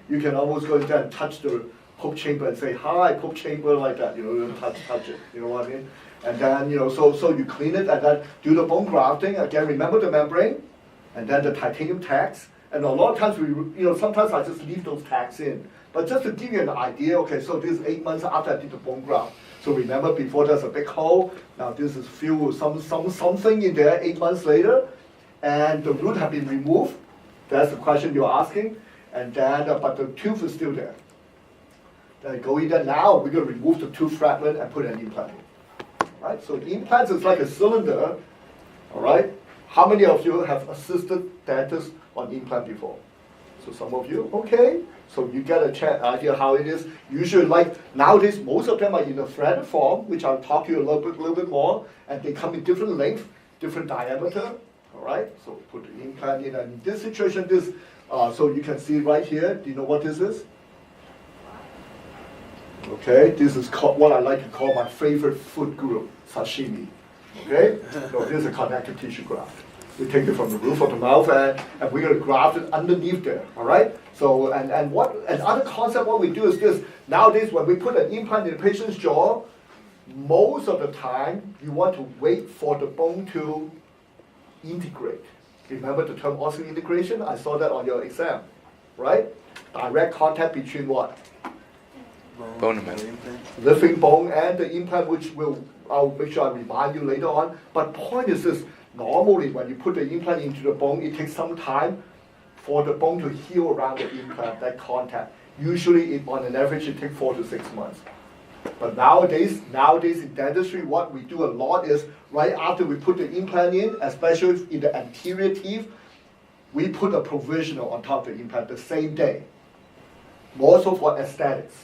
You can almost go in there and touch the Pope chamber and say, hi, Pope chamber, like that, touch it, you know what I mean? And then, so you clean it and then do the bone grafting. Again, remember the membrane, and then the titanium tags. And a lot of times sometimes I just leave those tags in. But just to give you an idea, okay, so this is 8 months after I did the bone graft. So remember, before there's a big hole, now this is filled with something in there 8 months later, and the root have been removed. That's the question you're asking. And then, but the tooth is still there. Then go in there now, we're going to remove the tooth fragment and put an implant in. Right? So implants is like a cylinder, all right? How many of you have assisted dentists on implant before? So some of you, okay. So you get a idea how it is. Usually, like nowadays, most of them are in a threaded form, which I'll talk to you a little bit more, and they come in different length, different diameter. All right. So put the implant in, and in this situation, so you can see right here. Do you know what this is? Okay, this is what I like to call my favorite food group, sashimi. Okay, so this is a connective tissue graft. We take it from the roof of the mouth and we're going to graft it underneath there, all right? So, another concept what we do is this. Nowadays, when we put an implant in the patient's jaw, most of the time, you want to wait for the bone to integrate. Remember the term osseointegration? I saw that on your exam, right? Direct contact between what? Bone and metal. Living bone and the implant, which I'll make sure I remind you later on. But point is this. Normally, when you put the implant into the bone, it takes some time for the bone to heal around the implant, that contact. Usually, on an average, it takes 4 to 6 months. But nowadays in dentistry, what we do a lot is, right after we put the implant in, especially in the anterior teeth, we put a provisional on top of the implant the same day. More so for aesthetics.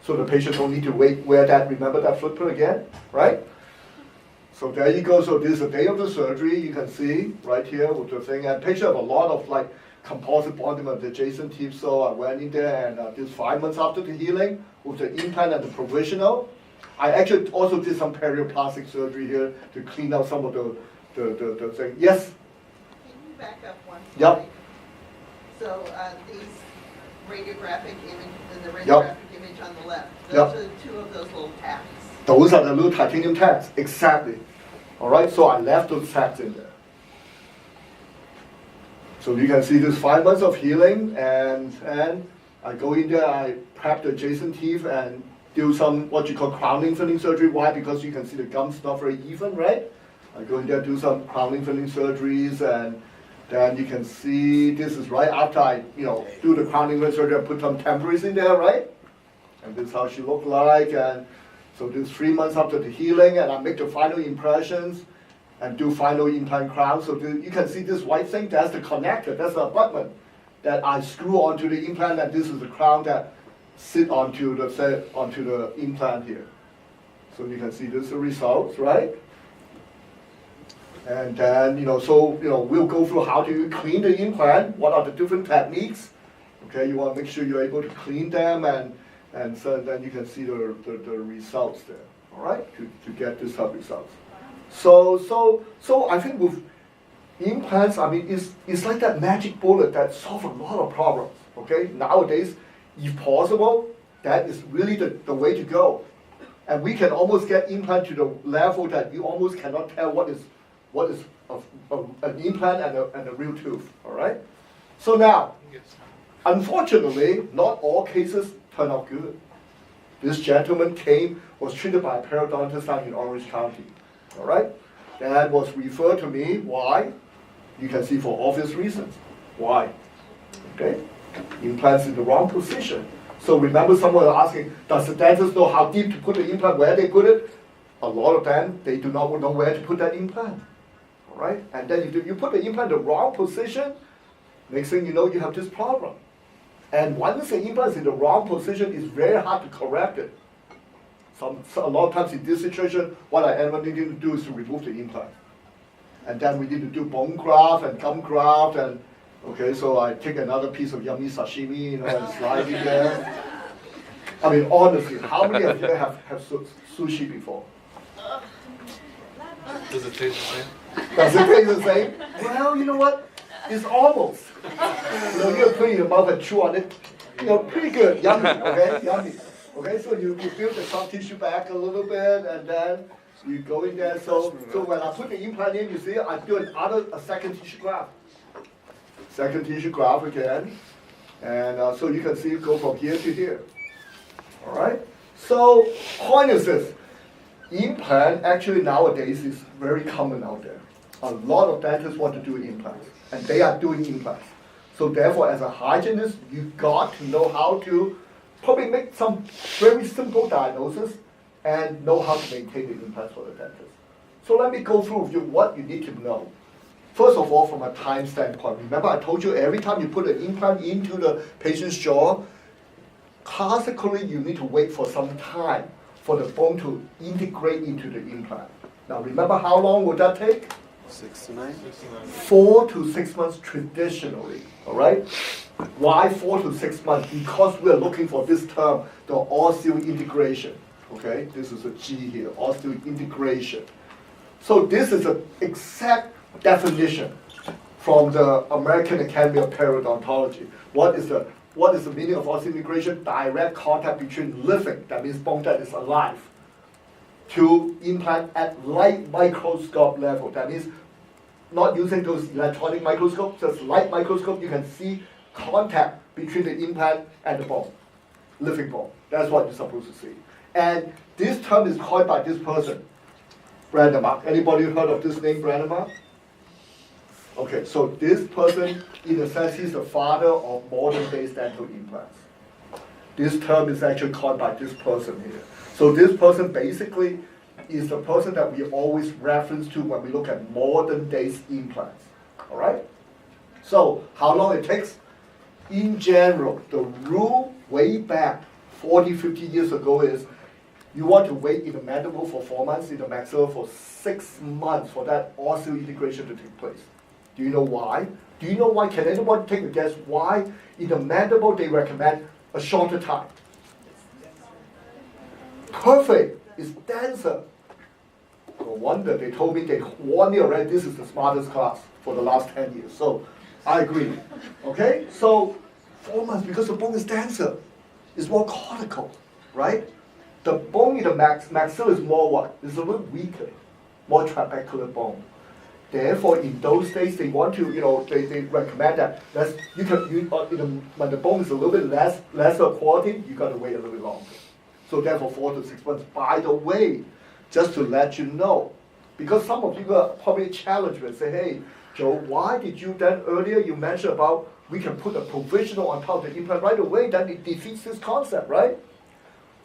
So the patient don't need to wear that, remember that footprint again, right? So there you go. So this is the day of the surgery. You can see right here with the thing. And patient have a lot of like composite bonding of the adjacent teeth. So I went in there and this 5 months after the healing with the implant and the provisional. I actually also did some perioplastic surgery here to clean out some of the thing. Yes? Can you back up one slide? Yep. So these radiographic image, the radiographic image on the left, those are 2 of those little taps. Those are the little titanium tags, exactly. All right, so I left those tags in there. So you can see this 5 months of healing, and I go in there, I prep the adjacent teeth and do some what you call crowning filling surgery. Why? Because you can see the gums not very even, right? I go in there, do some crowning filling surgeries, and then you can see this is right after I do the crowning filling surgery. I put some temporaries in there, right? And this is how she looked like, and so this 3 months after the healing, and I make the final impressions and do final implant crown. So you can see this white thing, that's the connector, that's the abutment that I screw onto the implant, and this is the crown that sit onto the implant here. So you can see this is the results, right? And then, we'll go through how do you clean the implant, what are the different techniques. Okay, you want to make sure you're able to clean them, and so then you can see the results there, all right, to get this type of results. So I think with implants, I mean, it's like that magic bullet that solves a lot of problems, okay? Nowadays, if possible, that is really the way to go. And we can almost get implant to the level that you almost cannot tell what is an implant and a real tooth, all right? So now, unfortunately, not all cases turn out good. This gentleman was treated by a periodontist down in Orange County, all right? That was referred to me. Why? You can see for obvious reasons. Why? Okay? Implants in the wrong position. So remember someone asking, does the dentist know how deep to put the implant, where they put it? A lot of them, they do not know where to put that implant, all right? And then if you put the implant in the wrong position, next thing you know, you have this problem. And once the implant is in the wrong position, it's very hard to correct it. A lot of times in this situation, what I end up needing to do is to remove the implant. And then we need to do bone graft and gum graft, and okay, so I take another piece of yummy sashimi, and slide it there. I mean, honestly, how many of you have sushi before? Does it taste the same? Does it taste the same? Well, you know what? It's almost. You put it in your mouth and chew on it. Pretty good, yummy, okay, yummy. Okay, so you build the soft tissue back a little bit, and then you go in there. So when I put the implant in, you see, I do a second tissue graft. Second tissue graft again, and so you can see it go from here to here. All right. So point is this: implant actually nowadays is very common out there. A lot of dentists want to do implants, and they are doing implants. So therefore, as a hygienist, you got to know how to probably make some very simple diagnosis and know how to maintain the implants for the dentist. So let me go through with you what you need to know. First of all, from a time standpoint, remember I told you every time you put an implant into the patient's jaw, classically you need to wait for some time for the bone to integrate into the implant. Now remember how long would that take? 6 to 9. 4 to 6 months traditionally, all right? Why 4 to 6 months? Because we're looking for this term, the osseointegration, okay? This is a G here, osseointegration. So this is an exact definition from the American Academy of Periodontology. What is the meaning of osseointegration? Direct contact between living, that means bone that is alive, to implant at light microscope level. That means not using those electronic microscopes, just light microscope, you can see contact between the implant and the bone, living bone. That's what you're supposed to see. And this term is coined by this person, branemark. Anybody heard of this name, branemark? Okay, so this person, in a sense, he's the father of modern-day dental implants. This term is actually coined by this person here. So this person basically is the person that we always reference to when we look at modern-day implants. All right? So how long it takes? In general, the rule way back 40, 50 years ago is you want to wait in the mandible for 4 months, in the maxilla for 6 months for that osseointegration to take place. Do you know why? Do you know why? Can anyone take a guess why in the mandible they recommend a shorter time? Perfect. It's denser. No wonder they told me, they warned me already, this is the smartest class for the last 10 years. So I agree. Okay? So 4 months because the bone is denser. It's more cortical, right? The bone in the maxilla is more what? It's a little weaker, more trabecular bone. Therefore, in those days, they want to, they recommend that when the bone is a little bit lesser quality, you got to wait a little bit longer. So therefore, 4 to 6 months. By the way, just to let you know, because some of you are probably challenged and say, hey, Joe, why did you then earlier you mentioned about we can put a provisional on top of the implant right away, then it defeats this concept, right?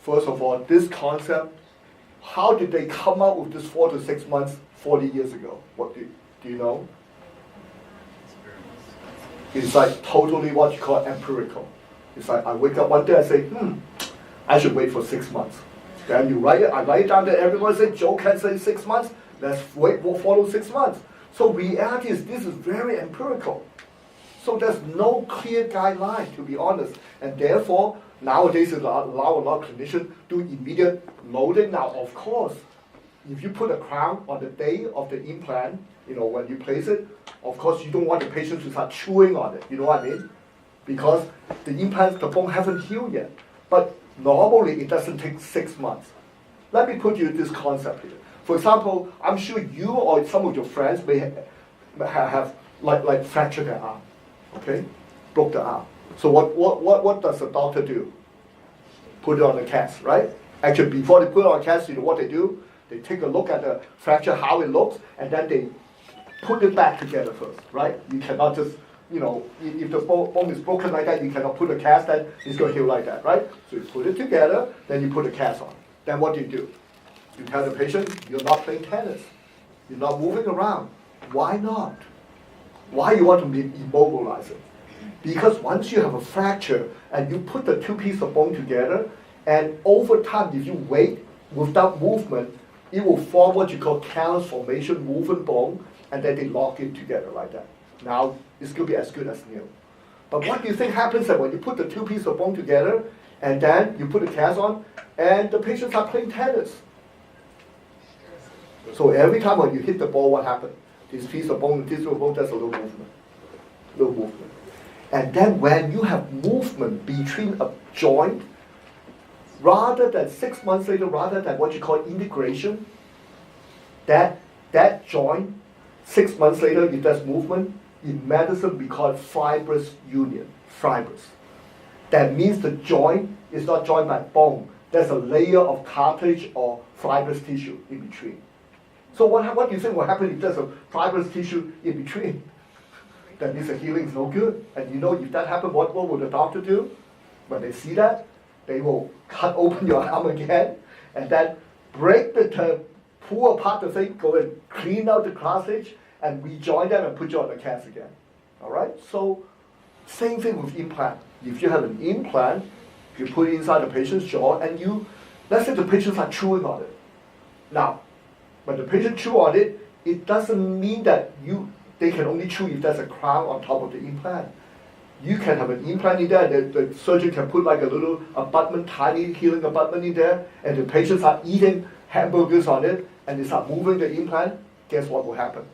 First of all, this concept, how did they come up with this 4 to 6 months 40 years ago? What do you know? It's like totally what you call empirical. It's like I wake up one day and say, I should wait for 6 months. Then you write it, I write it down there, everyone says, Joe can say 6 months, let's wait, we'll follow 6 months. So reality is this is very empirical. So there's no clear guideline, to be honest. And therefore, nowadays allow a lot of clinicians do immediate loading. Now, of course, if you put a crown on the day of the implant, when you place it, of course you don't want the patient to start chewing on it, you know what I mean? Because the implant, the bone haven't healed yet. But normally it doesn't take 6 months. Let me put you this concept here. For example, I'm sure you or some of your friends may have like fractured their arm, okay? Broke the arm. So what does the doctor do? Put it on the cast, right? Actually, before they put it on the cast, you know what they do? They take a look at the fracture, how it looks, and then they put it back together first, right? You cannot just, if the bone is broken like that, you cannot put a cast, then it's going to heal like that, right? So you put it together, then you put a cast on. Then what do? You tell the patient, you're not playing tennis. You're not moving around. Why not? Why you want to immobilize it? Because once you have a fracture and you put the two pieces of bone together, and over time, if you wait, without movement, it will form what you call callus formation, moving bone, and then they lock it together like that. Now, it's going to be as good as new. But what do you think happens when you put the two pieces of bone together, and then you put a cast on, and the patients are playing tennis? So every time when you hit the ball, what happens? This piece of bone, this piece of bone, there's a little movement. Little movement. And then when you have movement between a joint, rather than 6 months later, rather than what you call integration, that joint, 6 months later, if there's movement, in medicine we call it fibrous union, fibrous. That means the joint is not joined by bone. There's a layer of cartilage or fibrous tissue in between. So what do you think will happen if there's a fibrous tissue in between? That means the healing is no good. And you know, if that happens, what will the doctor do? When they see that, they will cut open your arm again, and then break the term, pull apart the thing, go and clean out the cartilage, and rejoin them and put you on the cast again. All right? So, same thing with implant. If you have an implant, you put it inside the patient's jaw, and let's say the patients are chewing on it. Now, when the patient chew on it, it doesn't mean that they can only chew if there's a crown on top of the implant. You can have an implant in there, and the surgeon can put like a little abutment, tiny healing abutment in there, and the patients are eating hamburgers on it, and they start moving the implant. Guess what will happen?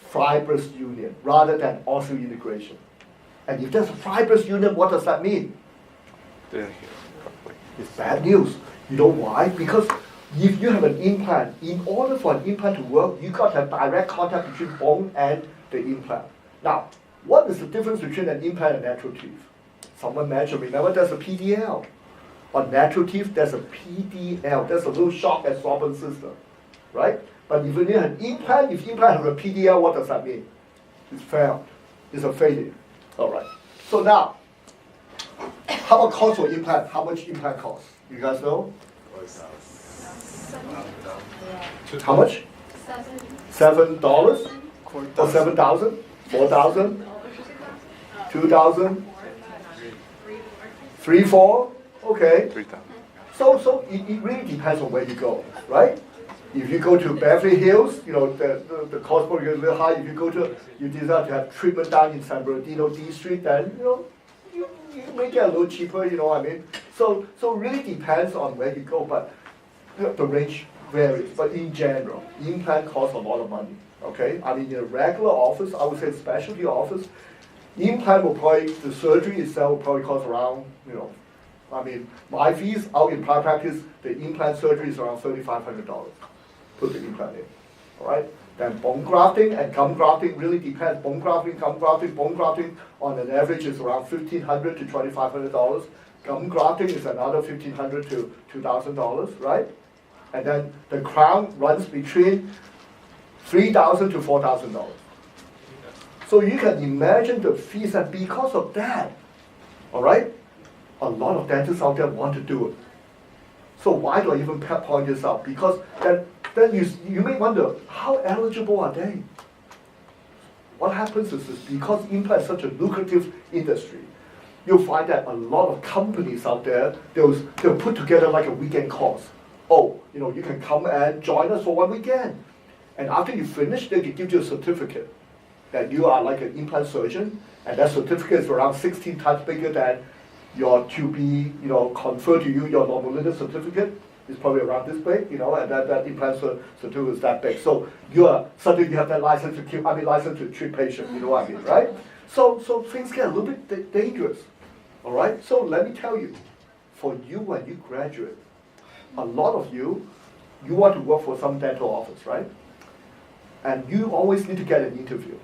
Fibrous union rather than osseointegration. And if there's a fibrous union, what does that mean? It's bad news. You know why? Because if you have an implant, in order for an implant to work, you got to have direct contact between bone and the implant. Now, what is the difference between an implant and natural teeth? Someone mentioned, remember there's a PDL. On natural teeth, there's a PDL. There's a little shock absorber system, right? But if you need an implant, if implant has a PDL, what does that mean? It's failed. It's a failure. All right. So now, how about cost for implant? How much implant costs? You guys know? How much? $7 or 7,000? 4,000? 2,000? 3, 4? Okay. 3,000. So it really depends on where you go, right? If you go to Beverly Hills, you know, the cost probably is a little high. If you desire to have treatment done in San Bernardino D Street, then, you know, you may get a little cheaper, you know what I mean? So it really depends on where you go, but the range varies. But in general, implant costs a lot of money, okay? I mean, in a regular office, I would say specialty office, implant will probably, the surgery itself will probably cost around, you know, I mean, my fees out in private practice, the implant surgery is around $3,500. Put the implant in, all right? Then bone grafting and gum grafting really depends. Bone grafting on an average is around $1,500 to $2,500. Gum grafting is another $1,500 to $2,000, right? And then the crown runs between $3,000 to $4,000. So you can imagine the fees, and because of that, all right, a lot of dentists out there want to do it. So why do I even point this out? Because then you may wonder, how eligible are they? What happens is this, because implant is such a lucrative industry, you'll find that a lot of companies out there, they'll put together like a weekend course. Oh, you know, you can come and join us for one weekend. And after you finish, they can give you a certificate that you are like an implant surgeon, and that certificate is around 16 times bigger than your QB, you know, confer to you your normality certificate. Is probably around this big, you know, and that implant certificate is that big. So suddenly you have that license to treat patients, you know what I mean, right? So things get a little bit dangerous, all right? So let me tell you, for you when you graduate, a lot of you want to work for some dental office, right? And you always need to get an interview.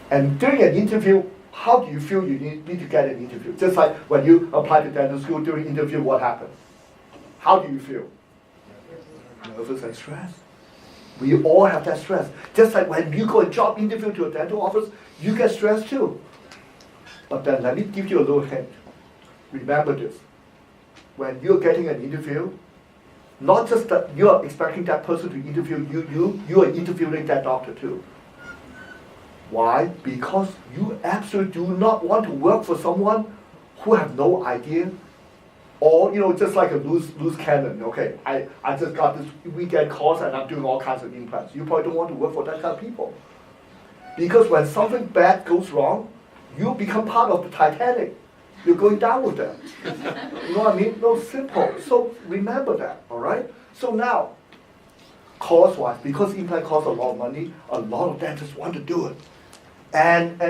And during an interview, how do you feel you need to get an interview? Just like when you apply to dental school, during interview, what happens? How do you feel? Nervous and stressed. We all have that stress. Just like when you go a job interview to a dental office, you get stressed too. But then let me give you a little hint. Remember this. When you're getting an interview, not just that you're expecting that person to interview you are interviewing that doctor too. Why? Because you absolutely do not want to work for someone who have no idea Or, just like a loose cannon, okay, I just got this weekend course and I'm doing all kinds of implants. You probably don't want to work for that kind of people. Because when something bad goes wrong, you become part of the Titanic. You're going down with them. You know what I mean? No, simple. So remember that, all right? So now, cost-wise, because implant costs a lot of money, a lot of dentists want to do it. And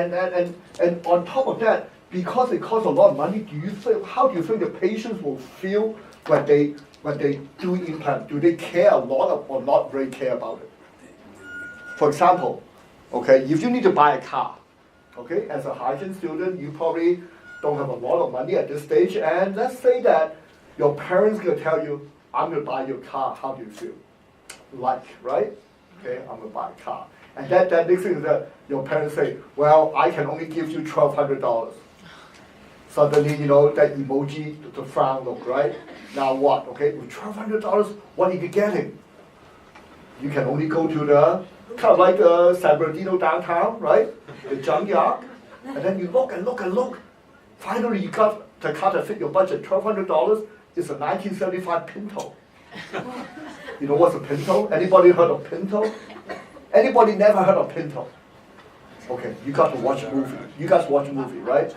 on top of that, because it costs a lot of money, how do you think the patients will feel when they do implant? Do they care a lot or not very care about it? For example, okay, if you need to buy a car, okay, as a hygiene student, you probably don't have a lot of money at this stage, and let's say that your parents gonna tell you, I'm gonna buy your car, how do you feel? Like, right? Okay, I'm gonna buy a car. And that next thing is that your parents say, well, I can only give you $1,200. Suddenly, that emoji, the frown look, right? Now what, okay, with $1,200, what are you getting? You can only go to the, kind of like San Bernardino downtown, right? The junkyard, and then you look and look and look. Finally, you got the car that fit your budget, $1,200 is a 1975 Pinto. You know what's a Pinto? Anybody heard of Pinto? Anybody never heard of Pinto? Okay, you got to watch a movie. You guys watch a movie, right?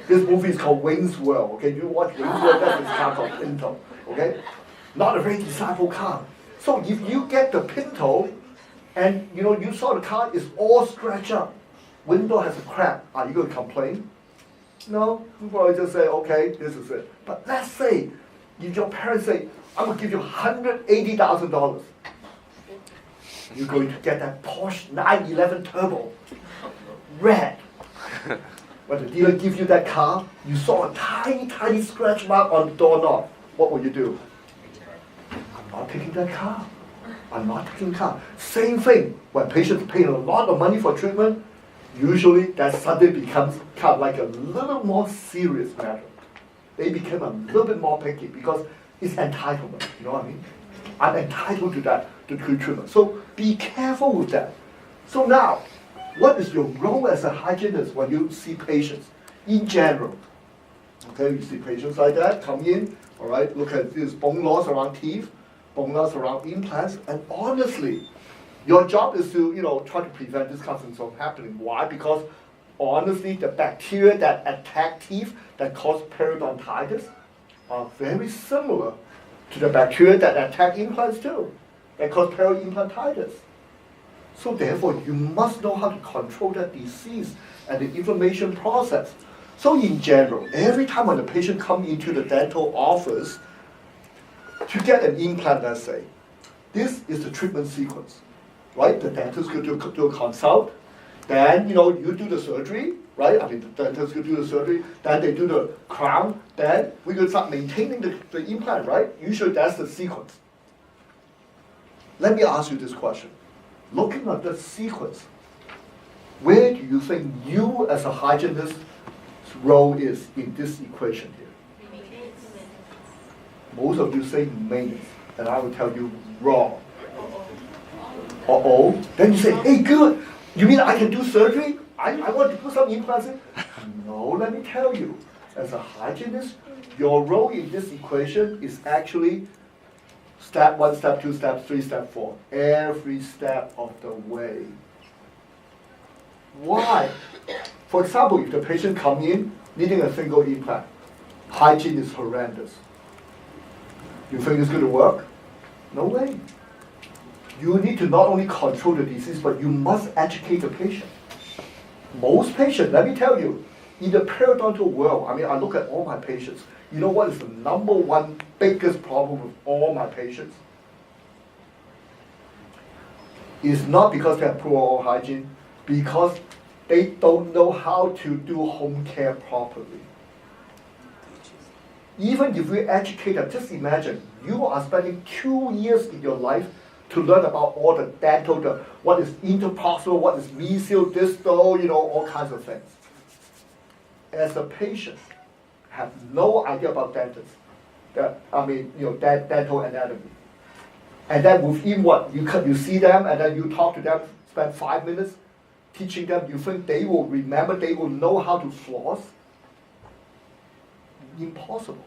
This movie is called Wayne's World, okay? You watch Wayne's World, that's this car called Pinto, okay? Not a very desirable car. So if you get the Pinto, and you saw the car is all scratched up, window has a crack, are you going to complain? No, you probably just say, okay, this is it. But let's say, if your parents say, I'm going to give you $180,000, you're going to get that Porsche 911 Turbo, red. When the dealer gives you that car, you saw a tiny, tiny scratch mark on the doorknob. What will you do? I'm not taking that car. I'm not taking the car. Same thing, when patients pay a lot of money for treatment, usually that suddenly becomes kind of like a little more serious matter. They become a little bit more picky because it's entitlement, you know what I mean? I'm entitled to that, to treatment. So be careful with that. So now, what is your role as a hygienist when you see patients in general? Okay, you see patients like that come in, all right, look at this bone loss around teeth, bone loss around implants, and honestly, your job is to, try to prevent this kind of things from happening. Why? Because honestly, the bacteria that attack teeth, that cause periodontitis, are very similar to the bacteria that attack implants too, that cause periimplantitis. So therefore, you must know how to control that disease and the inflammation process. So in general, every time when the patient comes into the dental office to get an implant, let's say, this is the treatment sequence, right? The dentist will do a consult, then you do the surgery, right? I mean, the dentist will do the surgery, then they do the crown, then we will start maintaining the implant, right? Usually that's the sequence. Let me ask you this question. Looking at the sequence, where do you think you as a hygienist's role is in this equation here? Most of you say maintenance, and I will tell you wrong. Uh-oh. Then you say, hey, good. You mean I can do surgery? I want to put some implants in? No, let me tell you. As a hygienist, your role in this equation is actually step 1, step 2, step 3, step 4. Every step of the way. Why? For example, if the patient comes in needing a single implant, hygiene is horrendous. You think it's going to work? No way. You need to not only control the disease, but you must educate the patient. Most patients, let me tell you, in the periodontal world, I mean, I look at all my patients. You know what is the number one biggest problem with all my patients? It's not because they have poor oral hygiene, because they don't know how to do home care properly. Even if we educate them, just imagine, you are spending 2 years in your life to learn about all the dental, what is interproximal, what is mesial, distal, all kinds of things. As a patient, have no idea about dentists, dental anatomy. And then within what, you see them and then you talk to them, spend 5 minutes teaching them, you think they will remember, they will know how to floss? Impossible.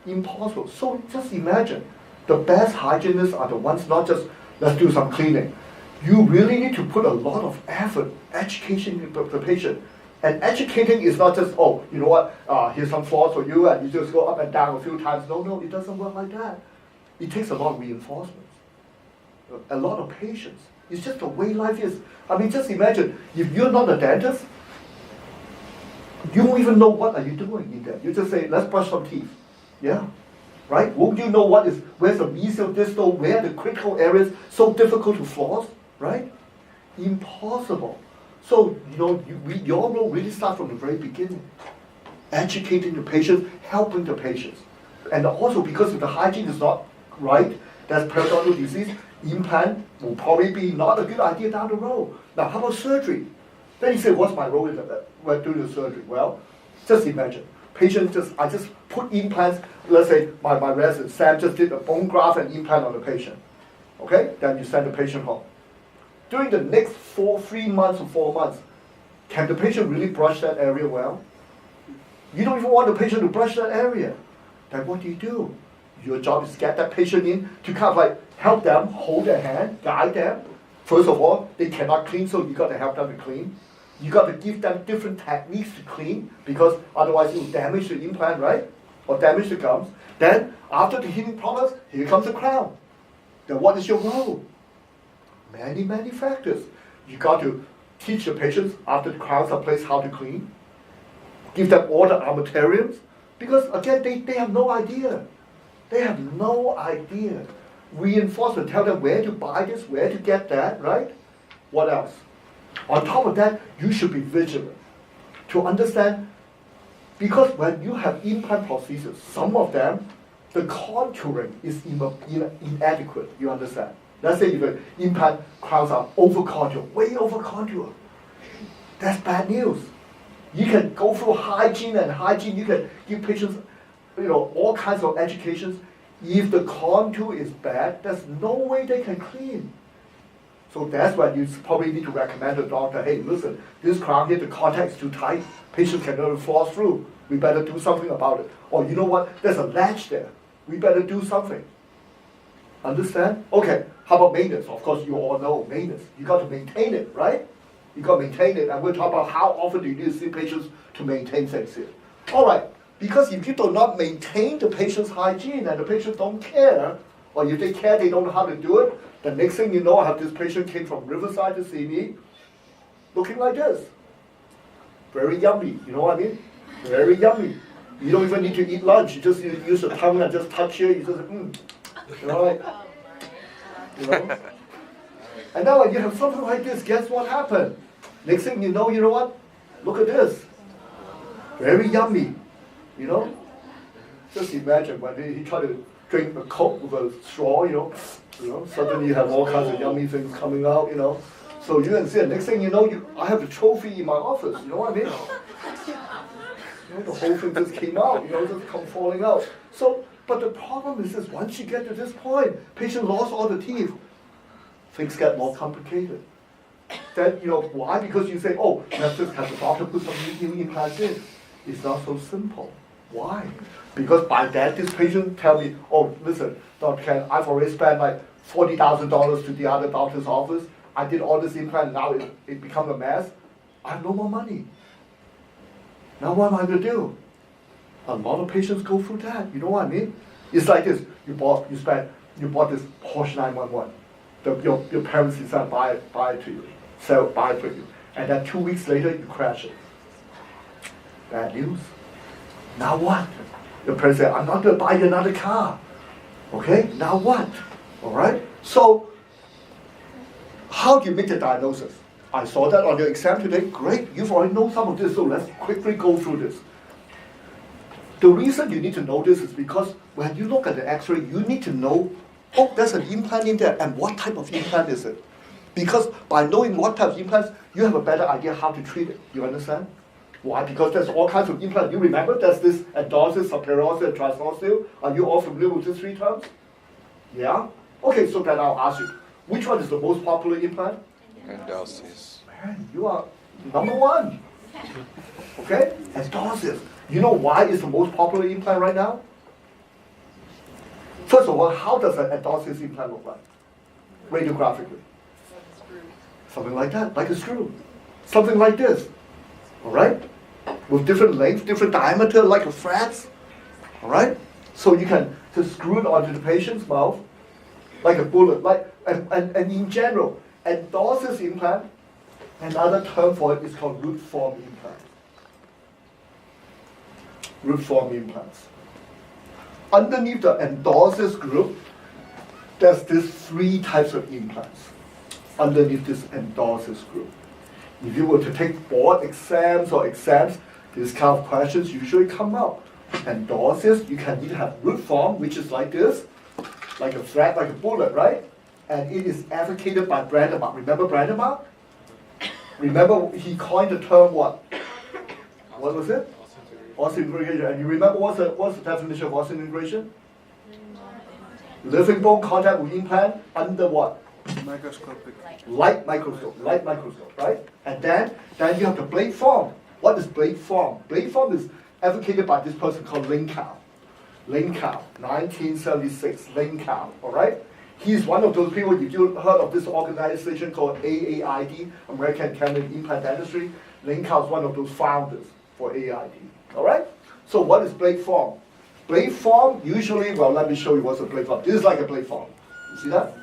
Impossible. So just imagine, the best hygienists are the ones not just, let's do some cleaning. You really need to put a lot of effort, education the patient. And educating is not just, oh, you know what, here's some flaws for you, and you just go up and down a few times. No, it doesn't work like that. It takes a lot of reinforcement, a lot of patience. It's just the way life is. I mean, just imagine, if you're not a dentist, you don't even know what are you doing in there. You just say, let's brush some teeth. Yeah, right? Won't you know where's the mesial distal, where the critical areas so difficult to floss, right? Impossible. So, your role really starts from the very beginning. Educating the patients, helping the patients. And also because if the hygiene is not right, that's periodontal disease, implant will probably be not a good idea down the road. Now, how about surgery? Then you say, what's my role in when doing the surgery? Well, just imagine. I just put implants, let's say my resident, Sam just did a bone graft and implant on the patient. Okay? Then you send the patient home. During the next 3 months or 4 months, can the patient really brush that area well? You don't even want the patient to brush that area. Then what do? Your job is to get that patient in to kind of like help them, hold their hand, guide them. First of all, they cannot clean, so you got to help them to clean. You got to give them different techniques to clean, because otherwise it will damage the implant, right? Or damage the gums. Then, after the healing process, here comes the crown. Then what is your role? Many factors. You got to teach the patients after the crowns are placed how to clean. Give them all the armamentariums. Because again, they have no idea. They have no idea. Reinforcement, tell them where to buy this, where to get that, right? What else? On top of that, you should be vigilant to understand, because when you have implant prostheses, some of them, the contouring is inadequate, you understand? Let's say if an implant crowns are over contour, way over contour. That's bad news. You can go through hygiene, you can give patients all kinds of educations. If the contour is bad, there's no way they can clean. So that's when you probably need to recommend the doctor, hey, listen, this crown here, the contact is too tight, patient cannot floss through. We better do something about it. Or you know what, there's a latch there. We better do something. Understand? Okay, how about maintenance? Of course, you all know maintenance. You got to maintain it, right? You got to maintain it, and we'll talk about how often do you need to see patients to maintain things here. All right, because if you do not maintain the patient's hygiene and the patients don't care, or if they care, they don't know how to do it, the next thing you know, I have this patient came from Riverside to see me, looking like this. Very yummy, you know what I mean? Very yummy. You don't even need to eat lunch. You just use your tongue and just touch here. You just, you know, like, you know. And now when you have something like this, guess what happened? Next thing you know what? Look at this. Very yummy, you know. Just imagine when he tried to drink a Coke with a straw, you know, suddenly you have all kinds of yummy things coming out, you know. So you can see it. Next thing you know, I have the trophy in my office. You know what I mean? You know, the whole thing just came out. You know, just come falling out. So, but the problem is this: once you get to this point, patient lost all the teeth, things get more complicated. Then why? Because you say, oh, let's just have the doctor put some new implants in. It's not so simple. Why? Because by then this patient tell me, oh, listen, Dr. Ken, I've already spent like $40,000 to the other doctor's office. I did all this implant, now it become a mess. I have no more money. Now what am I going to do? A lot of patients go through that. You know what I mean? It's like this. You bought this Porsche 911. Your parents decided to buy it to you, buy it for you, and then 2 weeks later you crash it. Bad news. Now what? Your parents say, I'm not going to buy you another car. Okay? Now what? All right? So, how do you make the diagnosis? I saw that on your exam today. Great, you've already know some of this, so let's quickly go through this. The reason you need to know this is because when you look at the x-ray, you need to know, oh, there's an implant in there, and what type of implant is it? Because by knowing what type of implants, you have a better idea how to treat it. You understand? Why? Because there's all kinds of implants. You remember there's this endosseous, superior, and transosteal. Are you all familiar with these three terms? Yeah? Okay, so then I'll ask you, which one is the most popular implant? Endosseous. Man, you are number one. Okay? Endosseous. You know why it's the most popular implant right now? First of all, how does an endosseous implant look like? Radiographically. Something like that, like a screw. Something like this. All right? With different length, different diameter, like a threads. All right? So you can just screw it onto the patient's mouth like a bullet. And in general, endosseous implant, another term for it is called root form implant. Root form implants. Underneath the endosseous group, there's these three types of implants underneath this endosseous group. If you were to take board exams or exams, these kind of questions usually come up. Endosseous, you can either have root form, which is like this, like a thread, like a bullet, right? And it is advocated by Branemark. Remember Branemark? Remember he coined the term what? What was it? Osseointegration. And you remember what's the definition of osseointegration? Living bone contact with implant under what? Microscopic. Light microscope, right? And then you have the blade form. What is blade form? Blade form is advocated by this person called Linkow. 1976, Linkow, all right? He's one of those people, if you heard of this organization called AAID, American Academy of Implant Dentistry, Linkow is one of those founders for AAID, all right? So what is blade form? Blade form, usually, well, let me show you what's a blade form. This is like a blade form. You see that?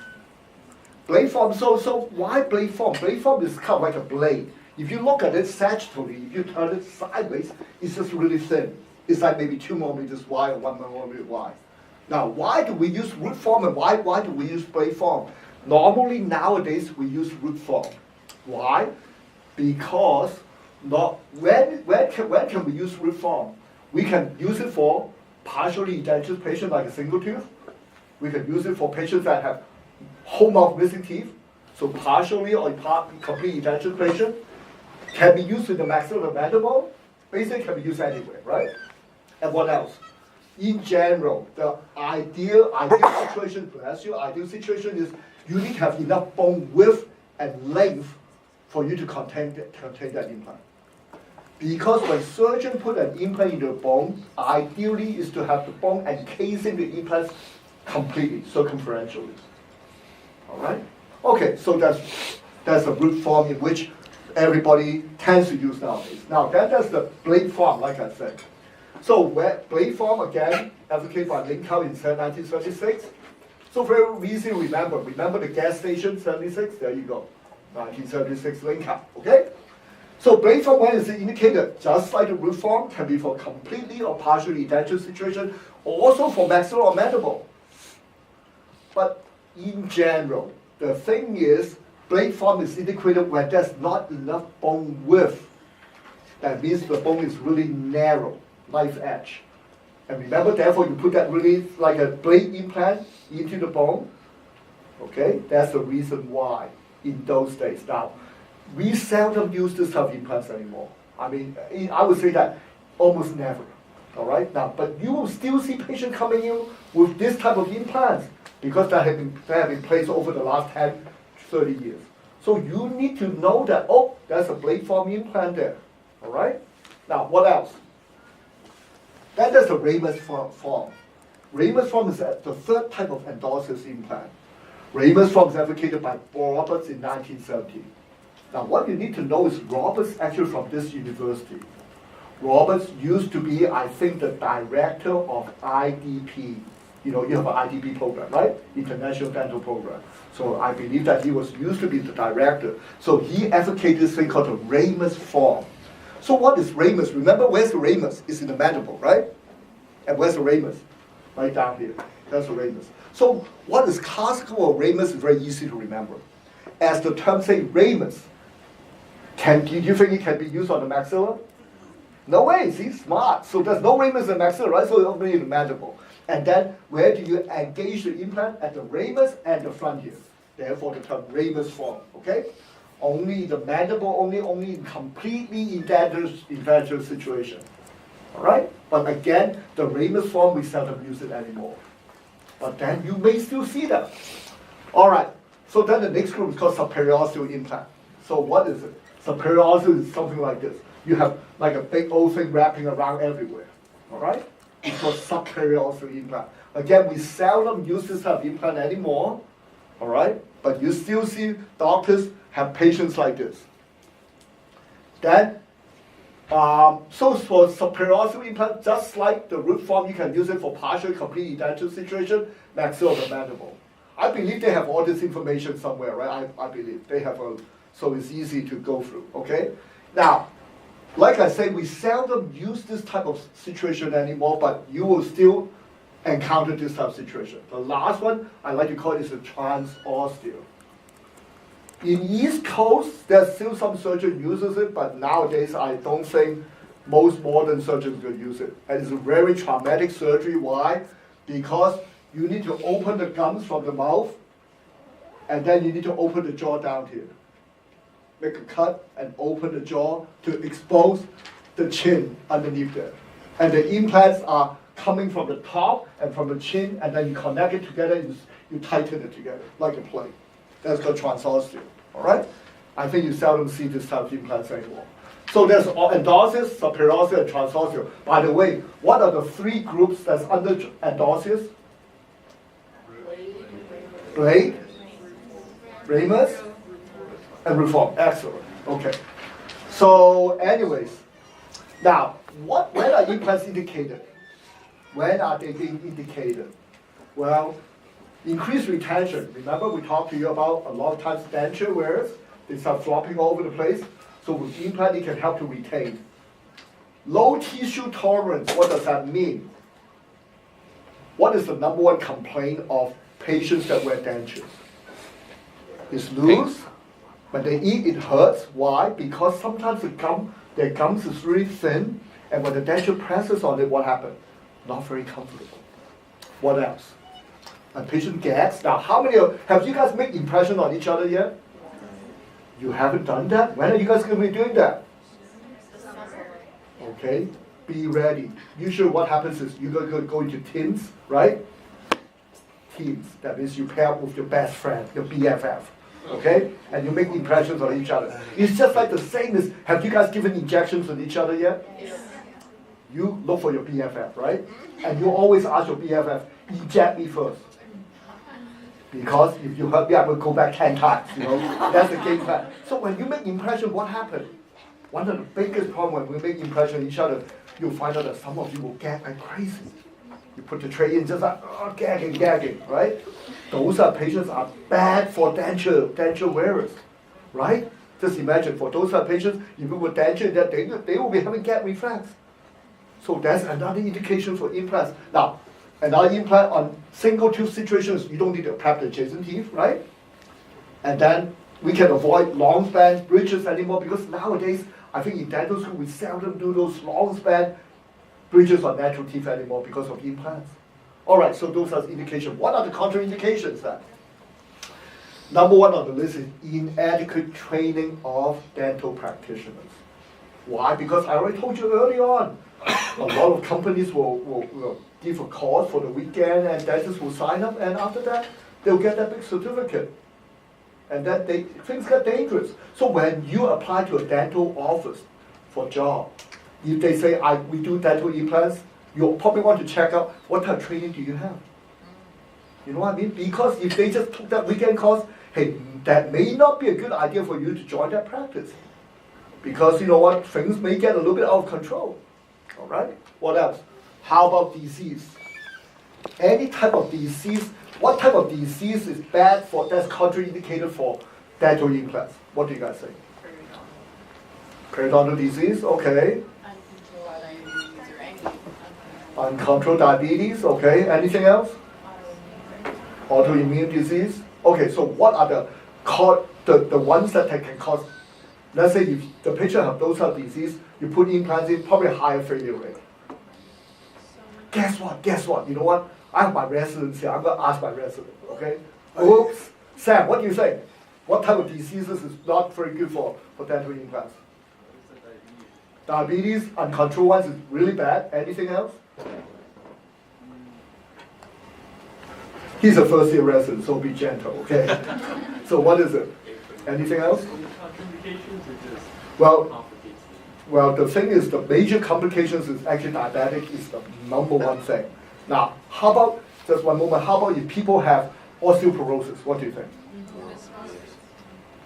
Blade form, so why blade form? Blade form is kind of like a blade. If you look at it sagittally, if you turn it sideways, it's just really thin. It's like maybe 2 millimeters wide or 1 millimeter wide. Now, why do we use root form and why do we use blade form? Normally, nowadays, we use root form. Why? Because when can we use root form? We can use it for partially edentulous patients like a single tooth. We can use it for patients that have whole mouth missing teeth. So partially or complete edentulous patient can be used in the maxilla or mandible. Basically, can be used anywhere, right? And what else? In general, the ideal situation, bless you, ideal situation is you need to have enough bone width and length for you to contain that implant. Because when surgeon put an implant into the bone, ideally is to have the bone encasing the implants completely, circumferentially. All right? Okay, so that's the root form in which everybody tends to use nowadays. Now, that's the blade form, like I said. So blade form, again, advocated by Linkow in 1976. So very easy to remember. Remember the gas station, 76? There you go. 1976 Linkow, okay? So blade form, when is it indicated? Just like the root form, can be for completely or partially edentulous situation, also for maxilla or mandible. But in general, the thing is, blade form is indicated when there's not enough bone width. That means the bone is really narrow, knife edge. And remember, therefore, you put that really like a blade implant into the bone. Okay, that's the reason why in those days. Now, we seldom use this type of implants anymore. I mean, I would say that almost never. All right, now, but you will still see patients coming in with this type of implants because they have been placed over the last 10, 30 years. So you need to know that, oh, there's a blade form implant there. All right? Now, what else? Then there's the ramus form. Ramus form is the third type of endosseous implant. Ramus form is advocated by Roberts in 1970. Now, what you need to know is Roberts actually from this university. Roberts used to be, I think, the director of IDP. You know, you have an IDP program, right? International Dental Program. So I believe that he was used to be the director. So he advocated this thing called the ramus form. So what is ramus? Remember, where's the ramus? It's in the mandible, right? And where's the ramus? Right down here. That's the ramus. So what is classical or ramus is very easy to remember. As the term say ramus, do you think it can be used on the maxilla? No way, see, smart. So there's no ramus in the maxilla, right? So it's only in the mandible. And then where do you engage the implant? At the ramus and the front here. Therefore the term ramus form, okay? Only the mandible, only in completely edentulous situation. All right? But again, the ramus form, we seldom use it anymore. But then you may still see them. All right. So then the next group is called subperiosteal implant. So what is it? Subperiosteal is something like this. You have like a big old thing wrapping around everywhere. All right? It's called subperiosteal implant. Again, we seldom use this type of implant anymore, all right? But you still see doctors have patients like this. Then, so for superior implant, just like the root form, you can use it for partial, complete edenture situation, maxilla the mandible. I believe they have all this information somewhere, right? I believe they have so it's easy to go through, okay? Now, like I say, we seldom use this type of situation anymore, but you will still encounter this type of situation. The last one, I like to call it is a transosseo. In East Coast, there's still some surgeon uses it, but nowadays I don't think most modern surgeons will use it. And it's a very traumatic surgery. Why? Because you need to open the gums from the mouth, and then you need to open the jaw down here. Make a cut and open the jaw to expose the chin underneath there. And the implants are coming from the top and from the chin, and then you connect it together, you tighten it together like a plate. That's called transosseo, all right? I think you seldom see this type of implants anymore. So there's endosseous, superosseo, and transosseo. By the way, what are the three groups that's under endosseous? Blade, ramus, and reform. Excellent. Okay. So, anyways, now when are implants indicated? When are they being indicated? Well, increased retention. Remember we talked to you about a lot of times denture wears, they start flopping all over the place. So with implant, it can help to retain. Low tissue tolerance, what does that mean? What is the number one complaint of patients that wear dentures? It's loose. When they eat, it hurts. Why? Because sometimes their gums is really thin, and when the denture presses on it, what happens? Not very comfortable. What else? A patient gets. Now, have you guys made impression on each other yet? You haven't done that? When are you guys going to be doing that? Okay, be ready. Usually what happens is you're going to go into teams, right? Teams. That means you pair up with your best friend, your BFF. Okay? And you make impressions on each other. It's just like the same as, have you guys given injections on each other yet? Yes. You look for your BFF, right? And you always ask your BFF, inject me first. Because if you hurt me, I will go back 10 times, you know? That's the game plan. So when you make impression, what happened? One of the biggest problems when we make impression on each other, you'll find out that some of you will gag like crazy. You put the tray in just like, gagging, right? Those patients are bad for denture wearers, right? Just imagine, for those patients, if you put denture, they will be having gag reflex. So that's another indication for implants. Now, another implant on single tooth situations, you don't need to prep the adjacent teeth, right? And then we can avoid long span bridges anymore because nowadays, I think in dental school, we seldom do those long span bridges on natural teeth anymore because of implants. All right, so those are indications. What are the contraindications then? Number one on the list is inadequate training of dental practitioners. Why? Because I already told you early on, a lot of companies will give a course for the weekend and dentists will sign up, and after that, they'll get that big certificate. And then things get dangerous. So when you apply to a dental office for a job, if they say, we do dental implants, you'll probably want to check out what type of training do you have. You know what I mean? Because if they just took that weekend course, hey, that may not be a good idea for you to join that practice. Because you know what, things may get a little bit out of control. All right? What else? How about disease? Any type of disease, what type of disease is bad for, that's contraindicated for dental implants? What do you guys say? Periodontal disease, okay. Uncontrolled diabetes, okay. Anything else? Autoimmune disease. Okay, so what are the ones that can cause, let's say if the patient have those type of disease, you put implants in, probably a higher failure rate. Guess what? You know what? I have my residents here. I'm going to ask my resident, okay? Oops. Sam, what do you think? What type of diseases is not very good for dental implants? Diabetes, uncontrolled ones is really bad. Anything else? He's a first year resident, so be gentle, okay? So what is it? Anything else? Well, the thing is, the major complications is actually diabetic is the number one thing. Now, how about just one moment. How about if people have osteoporosis? What do you think?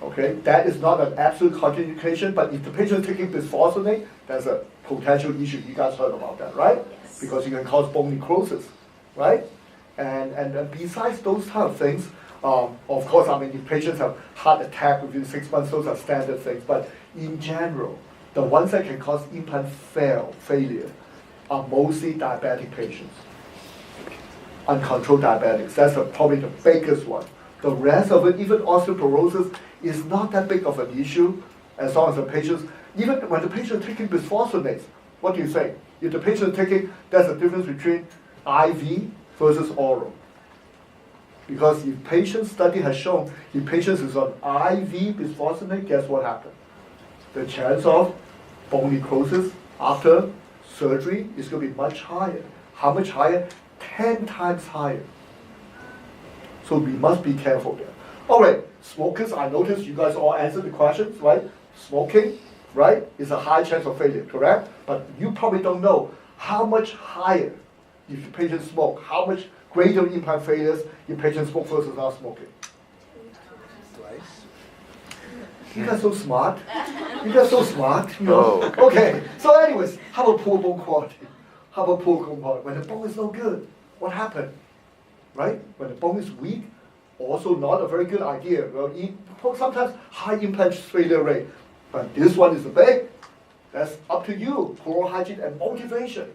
Okay, that is not an absolute contraindication, but if the patient is taking bisphosphonate, there's a potential issue. You guys heard about that, right? Yes. Because you can cause bone necrosis, right? And besides those kind of things, of course, I mean, if patients have heart attack within 6 months, those are standard things. But in general, the ones that can cause implant failure are mostly diabetic patients, uncontrolled diabetics. That's probably the biggest one. The rest of it, even osteoporosis, is not that big of an issue as long as the patients, even when the patient is taking bisphosphonates, what do you say? If the patient is taking, there's a difference between IV versus oral. Because if patient study has shown, if patient is on IV bisphosphonate, guess what happens? The chance of bone necrosis after surgery is going to be much higher. How much higher? 10 times higher. So we must be careful there. All right, smokers, I noticed you guys all answered the questions, right? Smoking, right, is a high chance of failure, correct? But you probably don't know how much higher if your patient smoke, how much greater implant failures your patient smoke versus not smoking. You guys so smart. You guys so smart, you know. Oh. Okay, so anyways, how about poor bone quality? How about poor bone quality? When the bone is no good, what happened? Right? When the bone is weak, also not a very good idea. Well, sometimes high implant failure rate. But this one is big. That's up to you. Poor hygiene and motivation.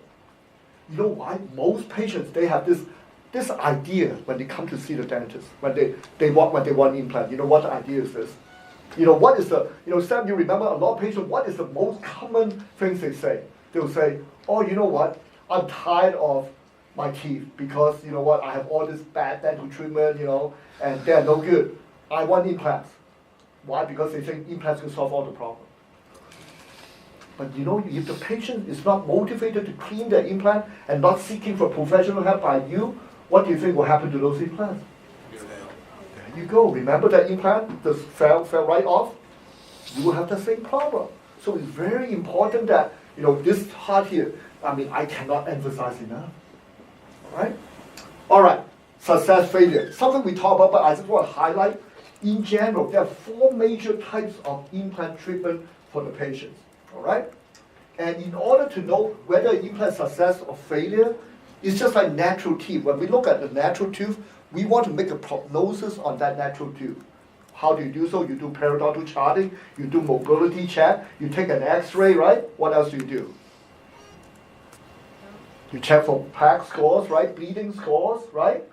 You know why? Most patients, they have this idea when they come to see the dentist, when they want implant. You know what the idea is this? You know, what is the, you know, Sam, you remember a lot of patients, what is the most common things they say? They'll say, oh, you know what? I'm tired of my teeth because, you know what, I have all this bad dental treatment, you know, and they're no good. I want implants. Why? Because they think implants can solve all the problems. But you know, if the patient is not motivated to clean their implant and not seeking for professional help by you, what do you think will happen to those implants? There you go. Remember that implant just fell right off? You will have the same problem. So it's very important that, you know, this part here, I mean, I cannot emphasize enough. Right? All right, success, failure. Something we talk about, but I just want to highlight. In general, there are 4 major types of implant treatment for the patients. All right? And in order to know whether implant success or failure, it's just like natural teeth. When we look at the natural tooth, we want to make a prognosis on that natural tooth. How do you do so? You do periodontal charting, you do mobility check, you take an x-ray, right? What else do you do? You check for plaque scores, right? Bleeding scores, right?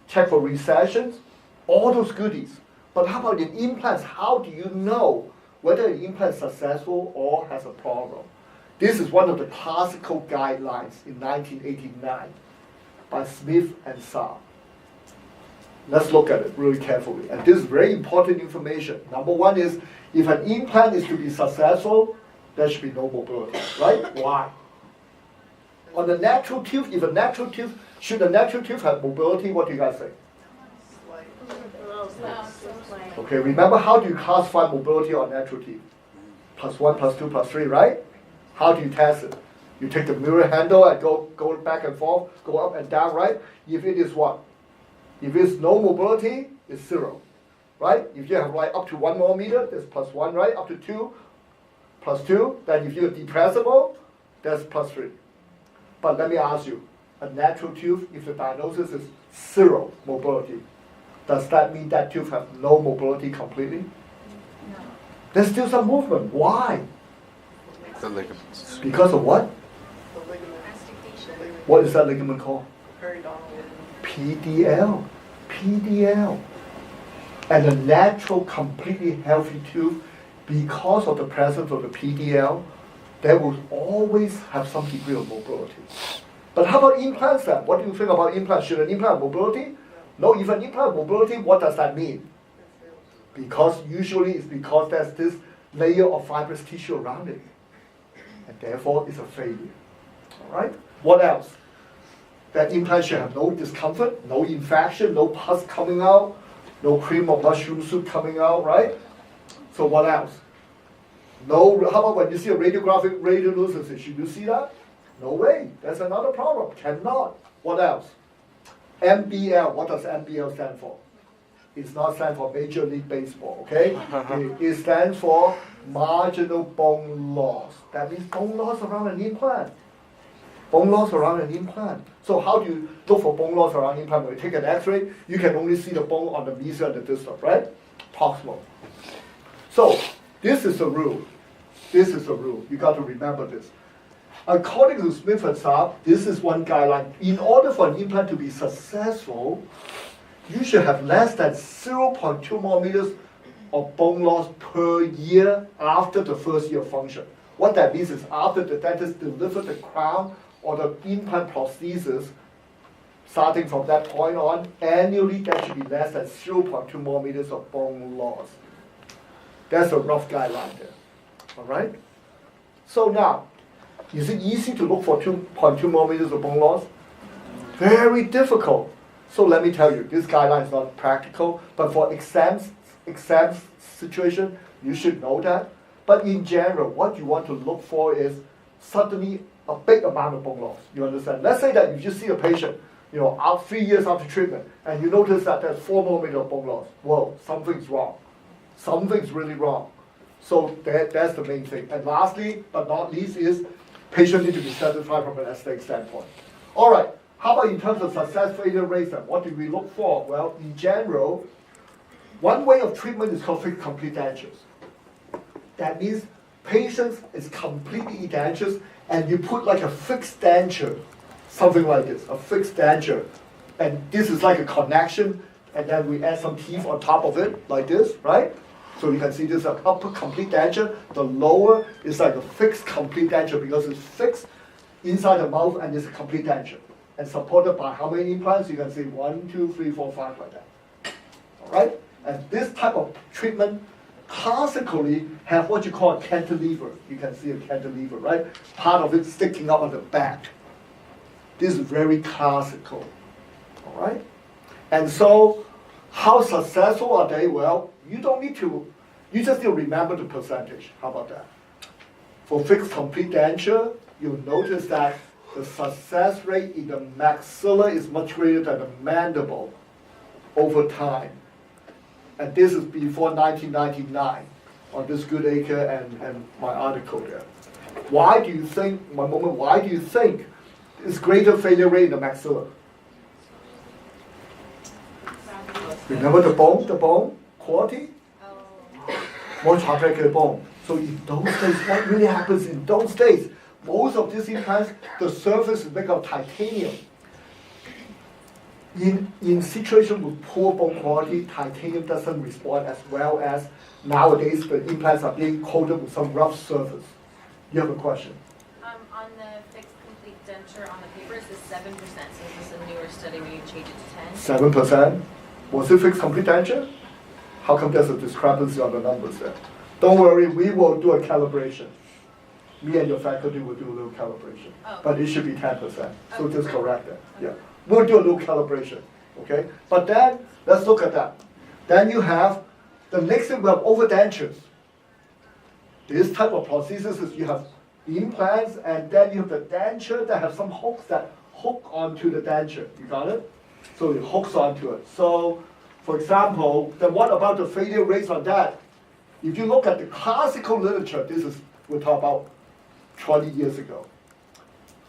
Check for recessions, all those goodies. But how about in implants? How do you know whether an implant is successful or has a problem? This is one of the classical guidelines in 1989 by Smith and Saar. Let's look at it really carefully. And this is very important information. Number one is, if an implant is to be successful, there should be no mobility, right? Why? On the natural tooth, if a natural tooth, should a natural tooth have mobility? What do you guys think? Okay, remember how do you classify mobility on natural teeth? +1, +2, +3, right? How do you test it? You take the mirror handle and go back and forth, go up and down, right? If it is what? If it's no mobility, it's 0, right? If you have like up to 1 millimeter, that's +1, right? Up to 2, +2. Then if you're depressible, that's +3. But let me ask you, a natural tooth, if the diagnosis is 0 mobility, does that mean that tooth has no mobility completely? No. There's still some movement. Why? The ligaments. Because of what? What is that ligament called? PDL. PDL. And a natural, completely healthy tooth, because of the presence of the PDL, they will always have some degree of mobility. But how about implants then? What do you think about implants? Should an implant have mobility? No, if an implant has mobility, what does that mean? Because usually it's because there's this layer of fibrous tissue around it. And therefore it's a failure. All right? What else? That implant should have no discomfort, no infection, no pus coming out, no cream or mushroom soup coming out, right? So what else? No, how about when you see a radiographic radiolucency? Should you see that? No way. That's another problem. Cannot. What else? MBL, what does MBL stand for? It's not stand for Major League Baseball, okay? It stands for marginal bone loss. That means bone loss around an implant. Bone loss around an implant. So how do you look for bone loss around implant? When you take an X-ray, you can only see the bone on the mesial and the distal, right? Proximal. So this is the rule. This is the rule. You got to remember this. According to Smith and Saab, this is one guideline. In order for an implant to be successful, you should have less than 0.2 millimeters of bone loss per year after the first year of function. What that means is after the dentist delivers the crown or the implant prosthesis, starting from that point on, annually there should be less than 0.2 millimeters of bone loss. That's a rough guideline there. All right? So now, is it easy to look for 2.2 millimeters of bone loss? Very difficult. So let me tell you, this guideline is not practical, but for exam situation, you should know that. But in general, what you want to look for is suddenly a big amount of bone loss. You understand? Let's say that you just see a patient, out 3 years after treatment, and you notice that there's 4 millimeters of bone loss. Whoa, something's wrong. Something's really wrong. So that's the main thing. And lastly, but not least, is patient need to be satisfied from an aesthetic standpoint. All right. How about in terms of success failure rates? What do we look for? Well, in general, one way of treatment is called fixed complete dentures. That means patients is completely edentulous, and you put like a fixed denture, something like this, a fixed denture. And this is like a connection, and then we add some teeth on top of it, like this, right? So you can see this is an upper complete denture. The lower is like a fixed complete denture because it's fixed inside the mouth and it's a complete denture. And supported by how many implants? You can see 1, 2, 3, 4, 5 like that. All right? And this type of treatment classically have what you call a cantilever. You can see a cantilever, right? Part of it sticking up on the back. This is very classical. All right? And so, how successful are they? Well, you don't need to, you just need to remember the percentage. How about that? For fixed complete denture, you'll notice that the success rate in the maxilla is much greater than the mandible over time. And this is before 1999 on this Goodacre and my article there. Why do you think it's greater failure rate in the maxilla? Remember the bone quality? More chocolate bone. So in those days, what really happens in those days? Most of these implants, the surface is made of titanium. In situation with poor bone quality, titanium doesn't respond as well as nowadays the implants are being coated with some rough surface. You have a question? On the fixed complete denture on the paper, it says 7%. So is this a newer study where you change it to 10? 7%? Was it fixed complete denture? How come there's a discrepancy on the numbers there? Don't worry, we will do a calibration. Me and your faculty will do a little calibration. Oh. But it should be 10%. So Okay. just correct that. Yeah. We'll do a little calibration. Okay? But then, let's look at that. Then you have, the next thing we have overdentures. This type of prosthesis is you have implants and then you have the denture that have some hooks that hook onto the denture. You got it? So it hooks onto it. So, for example, then what about the failure rates on that? If you look at the classical literature, this is, we're talking about 20 years ago.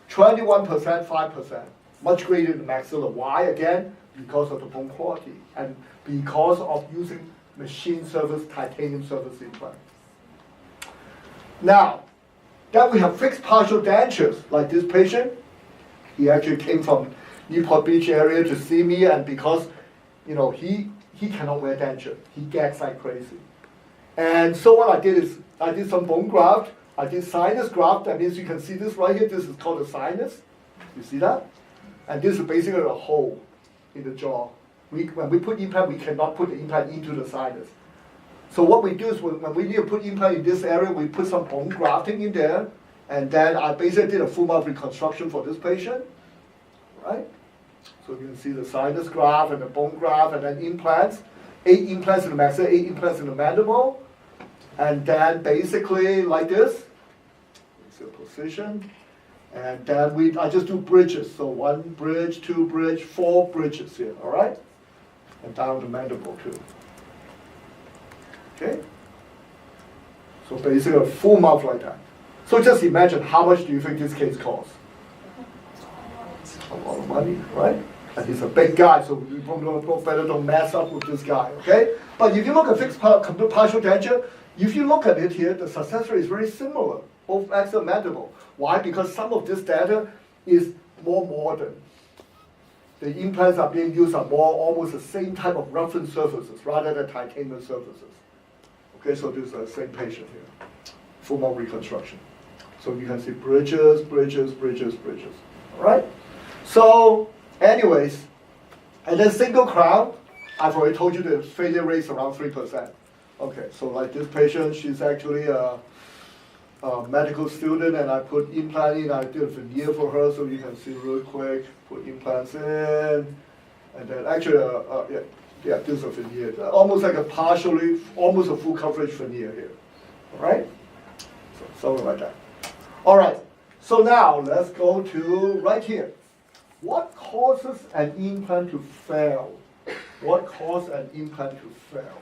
21%, 5%, much greater than maxilla. Why? Again, because of the bone quality and because of using machine surface, titanium surface implant. Now, then we have fixed partial dentures, like this patient. He actually came from Newport Beach area to see me, and because, he cannot wear denture. He gags like crazy. And so what I did is, I did some bone graft. I did sinus graft. That means you can see this right here. This is called a sinus. You see that? And this is basically a hole in the jaw. When we put implant, we cannot put the implant into the sinus. So what we do is when we need to put implant in this area, we put some bone grafting in there. And then I basically did a full mouth reconstruction for this patient. Right? So you can see the sinus graft and the bone graft and then implants. 8 implants in the maxilla, 8 implants in the mandible. And then basically like this. It's a position. And then I just do bridges. So 1 bridge, 2 bridge, 4 bridges here, all right? And down the mandible too. Okay? So basically a full mouth like that. So just imagine how much do you think this case costs? A lot of money, right? And he's a big guy, so we better don't mess up with this guy, okay? But if you look at fixed partial denture, if you look at it here, the success rate is very similar, both axial and mandible. Why? Because some of this data is more modern. The implants are being used on more almost the same type of reference surfaces rather than titanium surfaces. Okay, so this is the same patient here. Full mouth reconstruction. So you can see bridges, bridges, bridges, bridges. All right? So, anyways, and then single crown, I've already told you the failure rate is around 3%. Okay, so like this patient, she's actually a medical student, and I put implant in. I did a veneer for her, so you can see real quick. Put implants in, and then actually, yeah, this is a veneer. Almost like almost a full coverage veneer here. All right? So, something like that. All right, so now let's go to right here. What causes an implant to fail? What causes an implant to fail?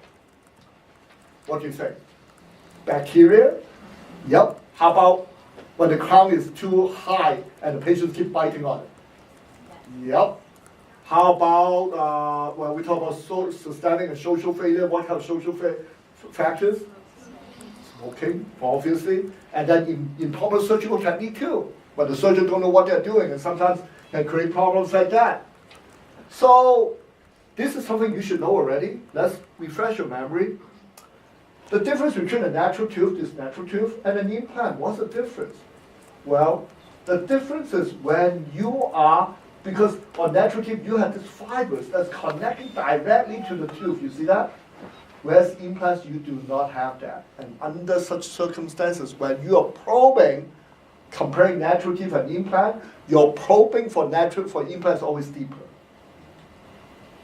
What do you think? Bacteria? Yep. How about when the crown is too high and the patients keep biting on it? Yep. How about when we talk about systemic and social failure? What kind of social factors? Smoking, obviously. And then improper surgical technique too. When the surgeon don't know what they're doing, and sometimes can create problems like that. So this is something you should know already. Let's refresh your memory. The difference between a natural tooth, this natural tooth, and an implant, what's the difference? Well, the difference is when you are, because on natural teeth you have this fibers that's connecting directly to the tooth, you see that? Whereas implants, you do not have that. And under such circumstances, when you are probing, comparing natural teeth and implant, your probing for implants is always deeper.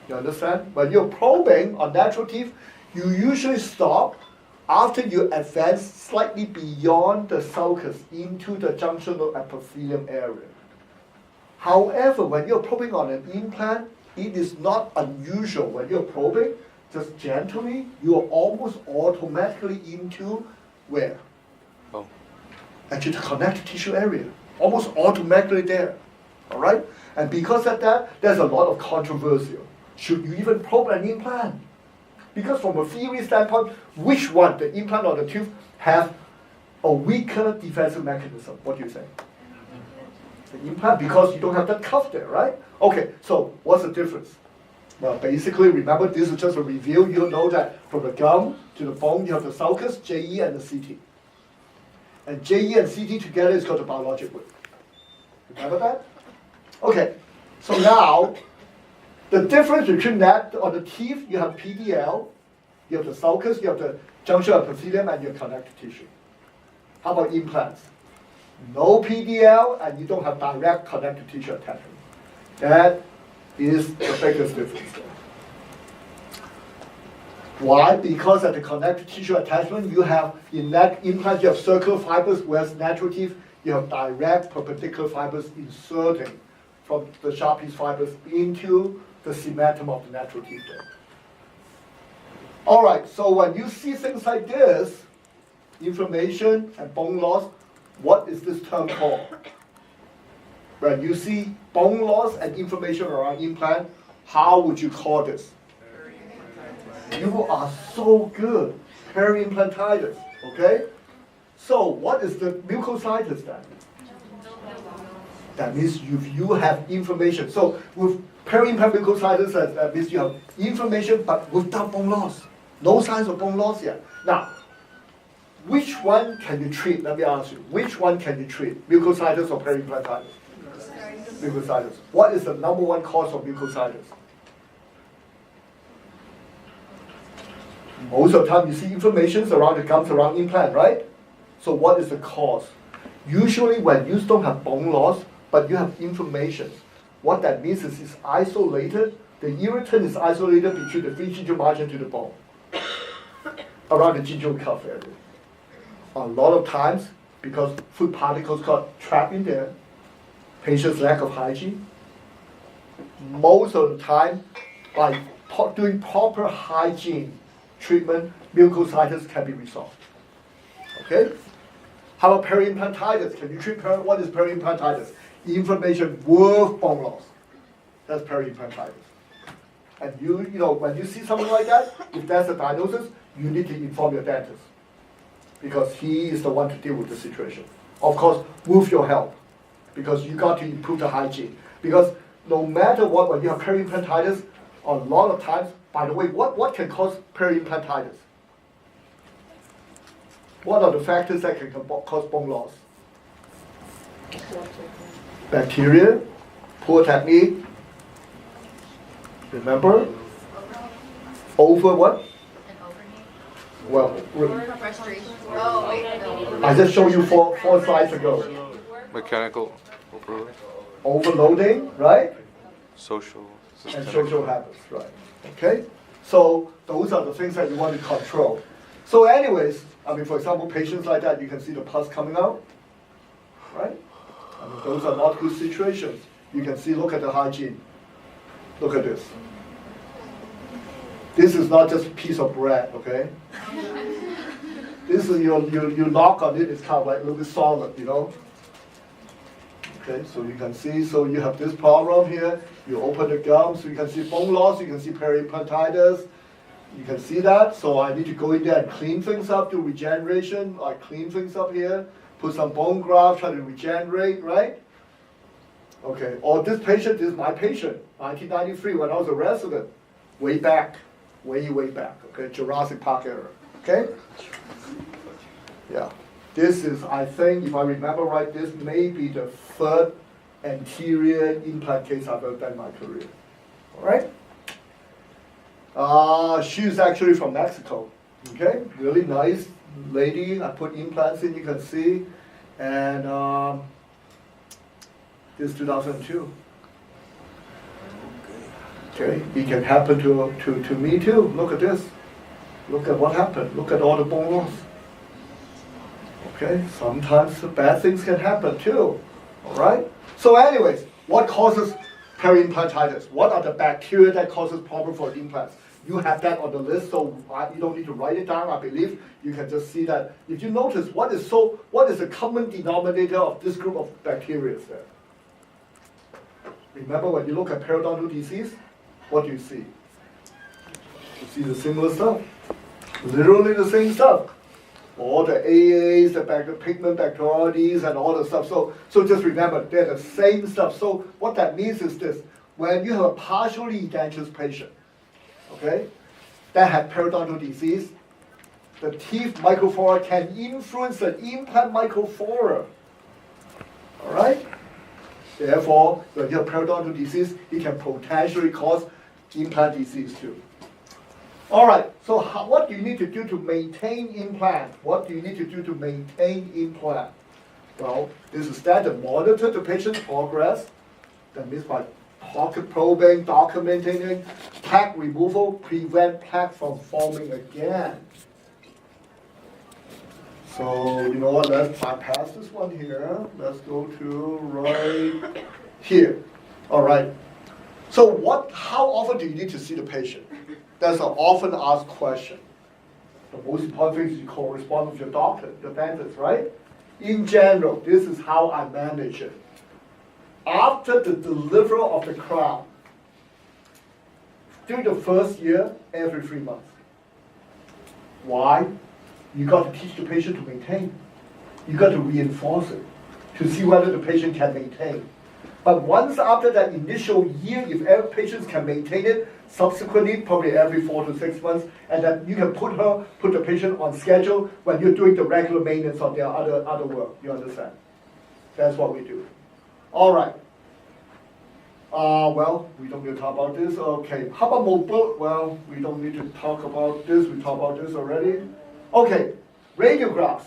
You understand? When you're probing on natural teeth, you usually stop after you advance slightly beyond the sulcus into the junctional epithelium area. However, when you're probing on an implant, it is not unusual. When you're probing, just gently, you are almost automatically into where? Bone. Actually, the connective tissue area. Almost automatically there. All right? And because of that, there's a lot of controversy. Should you even probe an implant? Because from a theory standpoint, which one, the implant or the tooth, have a weaker defensive mechanism? What do you say? The implant, because you don't have that cuff there, right? Okay, so what's the difference? Well, basically, remember, this is just a review. You know that from the gum to the bone, you have the sulcus, JE, and the CT. And JE and CT together is called the biologic width. Remember that? Okay, so now, the difference between that, on the teeth, you have PDL, you have the sulcus, you have the junctional epithelium, and your connective tissue. How about implants? No PDL, and you don't have direct connective tissue attachment. That is the biggest difference there. Why? Because at the connective tissue attachment, you have, in that implant, you have circular fibers, whereas natural teeth, you have direct perpendicular fibers inserting from the sharp piece fibers into the cementum of the natural teeth there. All right, so when you see things like this, inflammation and bone loss, what is this term called? When you see bone loss and inflammation around implant, how would you call this? You are so good. Peri-implantitis, okay? So what is the mucositis then? That means if you have inflammation. So with peri-implant mucositis, that means you have inflammation but without bone loss. No signs of bone loss yet. Now, which one can you treat? Let me ask you. Which one can you treat? Mucositis or peri-implantitis? Mucositis. What is the number one cause of mucositis? Most of the time you see inflammations around the gums, around implant, right? So what is the cause? Usually when you don't have bone loss, but you have inflammation, what that means is it's isolated. The irritant is isolated between the free gingival margin to the bone, around the gingival cuff area. A lot of times, because food particles got trapped in there, Patient's lack of hygiene. Most of the time, by doing proper hygiene treatment, mucositis can be resolved. Okay? How about periimplantitis? Can you treat what is periimplantitis? Inflammation with bone loss. That's periimplantitis. And you know, when you see something like that, if that's a diagnosis, you need to inform your dentist, because he is the one to deal with the situation. Of course, with your help, because you got to improve the hygiene. Because no matter what, when you have periimplantitis, a lot of times, by the way, what can cause periimplantitis? What are the factors that can cause bone loss? Bacteria, poor technique. Remember? Over what? Well, I just showed you four slides ago. Mechanical overload. Overloading, right? Social. And Systemic. social habits, right? Okay? So those are the things that you want to control. So anyways, I mean, for example, patients like that, you can see the pus coming out, right? I mean, those are not good situations. You can see, look at the hygiene. Look at this. This is not just a piece of bread, okay? This is, you knock on it, it's kind of like a little bit solid, you know? Okay, so you can see, so you have this problem here, you open the gum, so you can see bone loss, you can see periimplantitis, you can see that, so I need to go in there and clean things up, do regeneration, I clean things up here, put some bone graft, try to regenerate, right? Okay, or this patient, this is my patient, 1993, when I was a resident, way back, way back, okay, Jurassic Park era, okay? Yeah. This is, I think, if I remember right, this may be the third anterior implant case I've ever done in my career. All right? She's actually from Mexico. Okay? Really nice lady. I put implants in, you can see. And this is 2002. Okay? It can happen to me too. Look at this. Look at what happened. Look at all the bone loss. Okay, sometimes bad things can happen too, all right? So anyways, what causes periimplantitis? What are the bacteria that causes problem for implants? You have that on the list, so you don't need to write it down, I believe. You can just see that. If you notice, what is the common denominator of this group of bacteria there? Remember when you look at periodontal disease, what do you see? You see the similar stuff, literally the same stuff. All the AAs, the pigment bacteroides, and all the stuff. So just remember, they're the same stuff. So what that means is this: when you have a partially edentulous patient, okay, that had periodontal disease, the teeth microflora can influence the implant microflora. All right. Therefore, when you have periodontal disease, it can potentially cause implant disease too. All right, so what do you need to do to maintain implant? What do you need to do to maintain implant? Well, this is standard. Monitor the patient's progress. That means by pocket probing, documenting, plaque removal, prevent plaque from forming again. So, you know what, let's bypass this one here. Let's go to right here. All right. So how often do you need to see the patient? That's an often asked question. The most important thing is you correspond with your doctor, your dentist, right? In general, this is how I manage it. After the delivery of the crown, during the first year, every 3 months. Why? You got to teach the patient to maintain. You got to reinforce it to see whether the patient can maintain. But once after that initial year, if every patient can maintain it, subsequently, probably every 4 to 6 months, and then you can put the patient on schedule when you're doing the regular maintenance of their other work. You understand? That's what we do. All right. Well, we don't need to talk about this. Okay. How about mobile? Well, we don't need to talk about this. We talked about this already. Okay. Radiographs.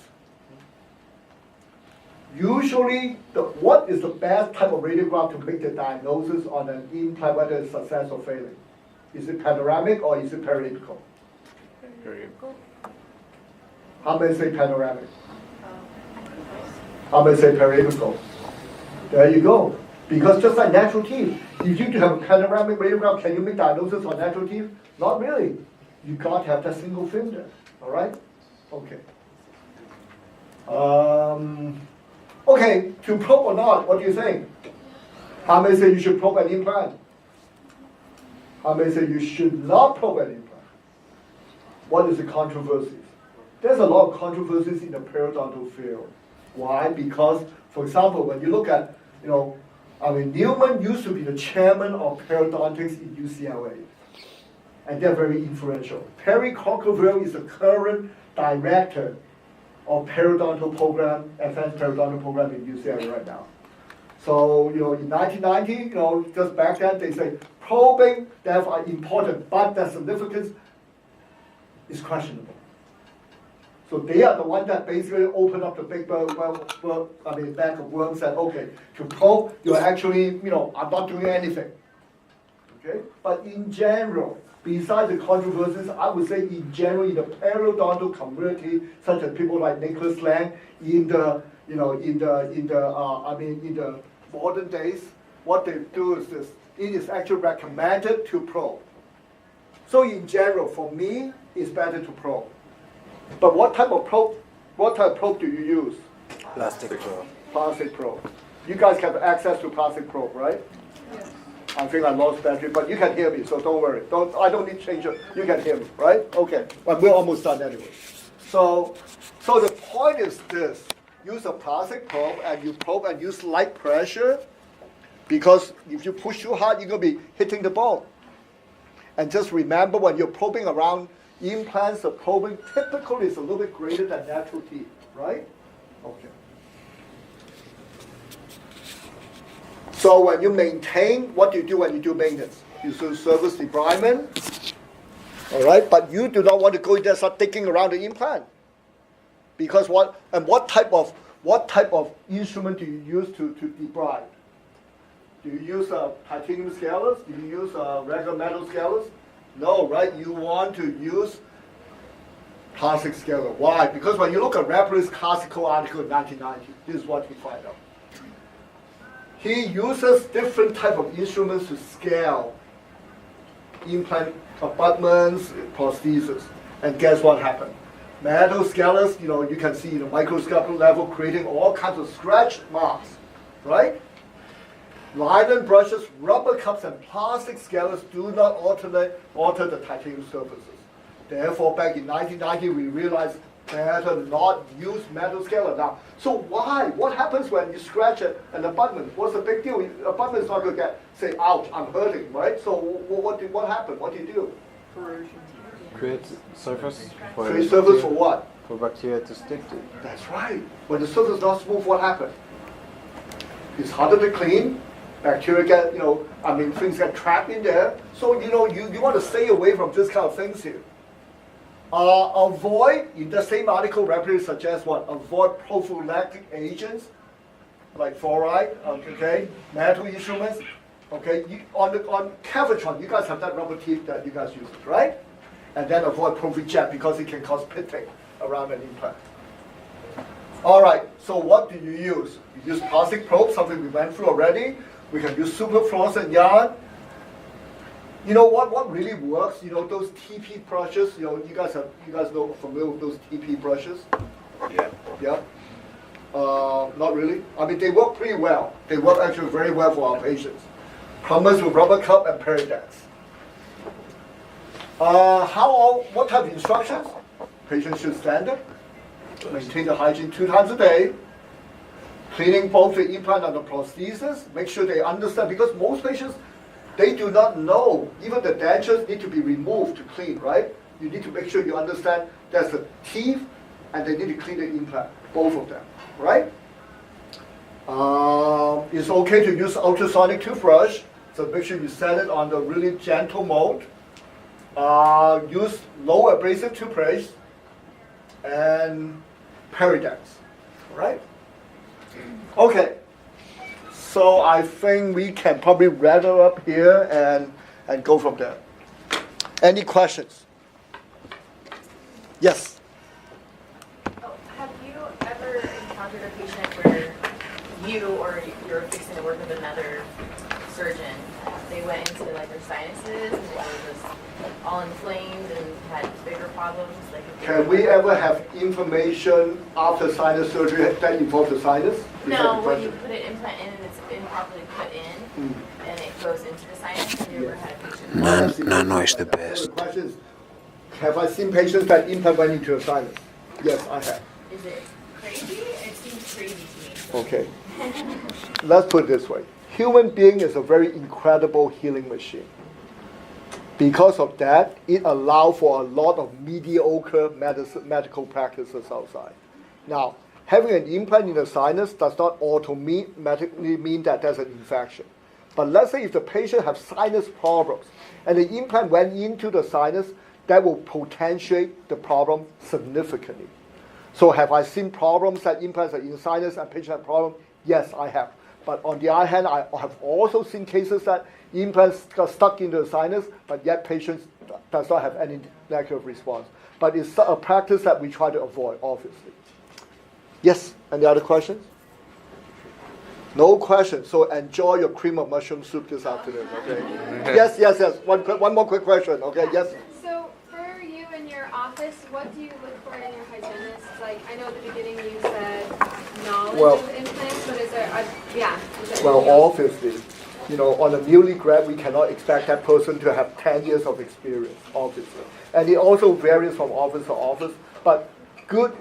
Usually, what is the best type of radiograph to make the diagnosis on an implant, whether it's success or failing? Is it panoramic or is it periapical? Periapical. How many say panoramic? How many say periapical? There you go. Because just like natural teeth, if you have a panoramic radiograph, can you make diagnosis on natural teeth? Not really. You got to have that single film there. All right? Okay. Okay, to probe or not, what do you think? How many say you should probe an implant? How many say you should not probe an implant? What is the controversies? There's a lot of controversies in the periodontal field. Why? Because, for example, when you look at, Newman used to be the chairman of periodontics in UCLA. And they're very influential. Perry Cockerville is the current director of periodontal program, advanced periodontal program in UCLA right now. So, in 1990, just back then, they say probing, therefore, are important, but their significance is questionable. So they are the one that basically opened up the big bag of worms, said, okay, to probe, you're actually, I'm not doing anything. Okay? But in general, besides the controversies, I would say in general, in the periodontal community, such as people like Nicholas Lang, in the modern days, what they do is this: it is actually recommended to probe. So in general, for me, it's better to probe. But what type of probe do you use? Plastic probe. Plastic probe. You guys have access to plastic probe, right? Yes. I think I lost battery, but you can hear me, so don't worry. I don't need to change it. You can hear me, right? Okay. But we're almost done anyway. So the point is this: use a plastic probe, and you probe and use light pressure, because if you push too hard, you're gonna be hitting the bone. And just remember, when you're probing around implants, the probing typically is a little bit greater than natural teeth, right? Okay. So when you maintain, what do you do when you do maintenance? You do surface debridement, all right? But you do not want to go in there and start digging around the implant, because what type of instrument do you use to debride? Do you use titanium scalers? Do you use regular metal scalers? No, right? You want to use plastic scaler. Why? Because when you look at Rapley's classical article in 1990, this is what he find out. He uses different type of instruments to scale implant abutments, prosthesis. And guess what happened? Metal scalers, you can see in the microscopic level creating all kinds of scratch marks, right? Nylon brushes, rubber cups, and plastic scalers do not alter the titanium surfaces. Therefore, back in 1990, we realized better not use metal scaler now. So why? What happens when you scratch an abutment? What's the big deal? Abutment is not going to say, ouch, I'm hurting, right? So what happened? What do you do? Create surface Create surface for what? For bacteria to stick to. That's right. When the surface is not smooth, what happens? It's harder to clean. Bacteria get, things get trapped in there. So, you want to stay away from this kind of things here. Avoid, in the same article, Rapley suggests what? Avoid prophylactic agents, like fluoride, okay, metal instruments, okay. On Cavitron, you guys have that rubber teeth that you guys use, right? And then avoid ProfiJet because it can cause pitting around an implant. All right, so what do you use? You use plastic probe, something we went through already. We can use superfluorescent yarn. You know what really works? Those TP brushes. You guys know familiar with those TP brushes? Yeah. Yeah. Not really. They work pretty well. They work actually very well for our patients. Plumbers with rubber cup and peridex. What type of instructions? Patients should standard. Maintain the hygiene 2 times a day. Cleaning both the implant and the prosthesis. Make sure they understand, because most patients, they do not know. Even the dentures need to be removed to clean, right? You need to make sure you understand there's the teeth and they need to clean the implant, both of them, right? It's okay to use ultrasonic toothbrush, so make sure you set it on the really gentle mode. Use low abrasive toothpaste and peridex, right? Okay, so I think we can probably wrap it up here and go from there. Any questions? Yes? Have you ever encountered a patient where you or you're fixing to work with another surgeon, they went into like their sinuses and they were just all inflamed and had bigger problems. Like Can we ever have information after sinus surgery that involves the sinus? Is that no, the when you question? put an implant in and it's improperly put in and it goes into the sinus, have you ever had a patient? Nano is the best. The question is, have I seen patients that implant went into the sinus? Yes, I have. Is it crazy? It seems crazy to me. Okay. Let's put it this way. Human being is a very incredible healing machine. Because of that, it allows for a lot of mediocre medical practices outside. Now, having an implant in the sinus does not automatically mean that there's an infection. But let's say if the patient has sinus problems and the implant went into the sinus, that will potentiate the problem significantly. So have I seen problems that implants are in sinus and patients have problems? Yes, I have. But on the other hand, I have also seen cases that implants got stuck into the sinus, but yet patients does not have any negative response. But it's a practice that we try to avoid, obviously. Yes, any other questions? No questions. So enjoy your cream of mushroom soup this afternoon, okay? Yes. One more quick question, okay? Yes? So for you in your office, what do you look for in your hygienist? Like, I know at the beginning you said knowledge of implants, but is there, is there Well, anything else? obviously, on a newly grad, we cannot expect that person to have 10 years of experience, obviously. And it also varies from office to office, but good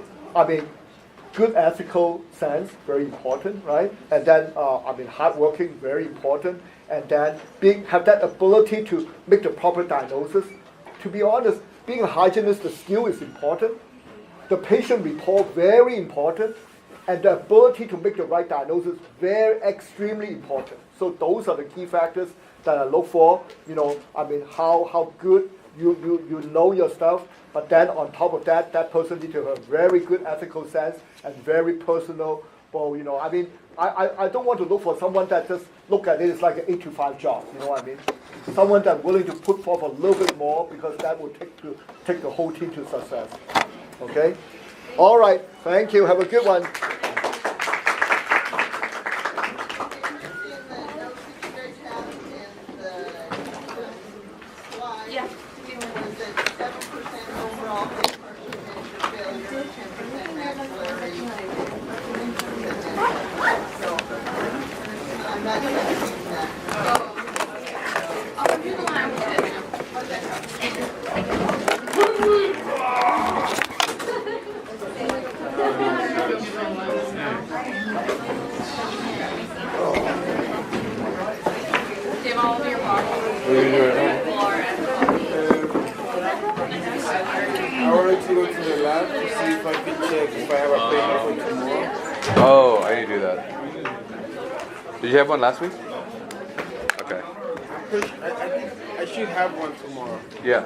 ethical sense, very important, right? And then, hardworking, very important. And then have that ability to make the proper diagnosis. To be honest, being a hygienist, the skill is important. The patient report, very important. And the ability to make the right diagnosis, very extremely important. So those are the key factors that I look for. How good you know your stuff. But then on top of that, that person needs to have very good ethical sense and very personal. Well, I don't want to look for someone that just look at it as like an 8-to-5 job. You know what I mean? Someone that's willing to put forth a little bit more because that will take the whole team to success. Okay? All right. Thank you. Have a good one. Yeah. I'm not checking that. Oh, you're the one I was at. Do you have all of your bottles? What are you doing right I wanted to go to the lab to see if I could check if I have a payment for tomorrow. now? Oh, I need to do that. Did you have one last week? Okay. I should have one tomorrow Yeah.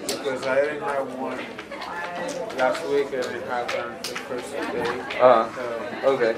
because I didn't have one last week. I didn't have one the first day. So, Okay.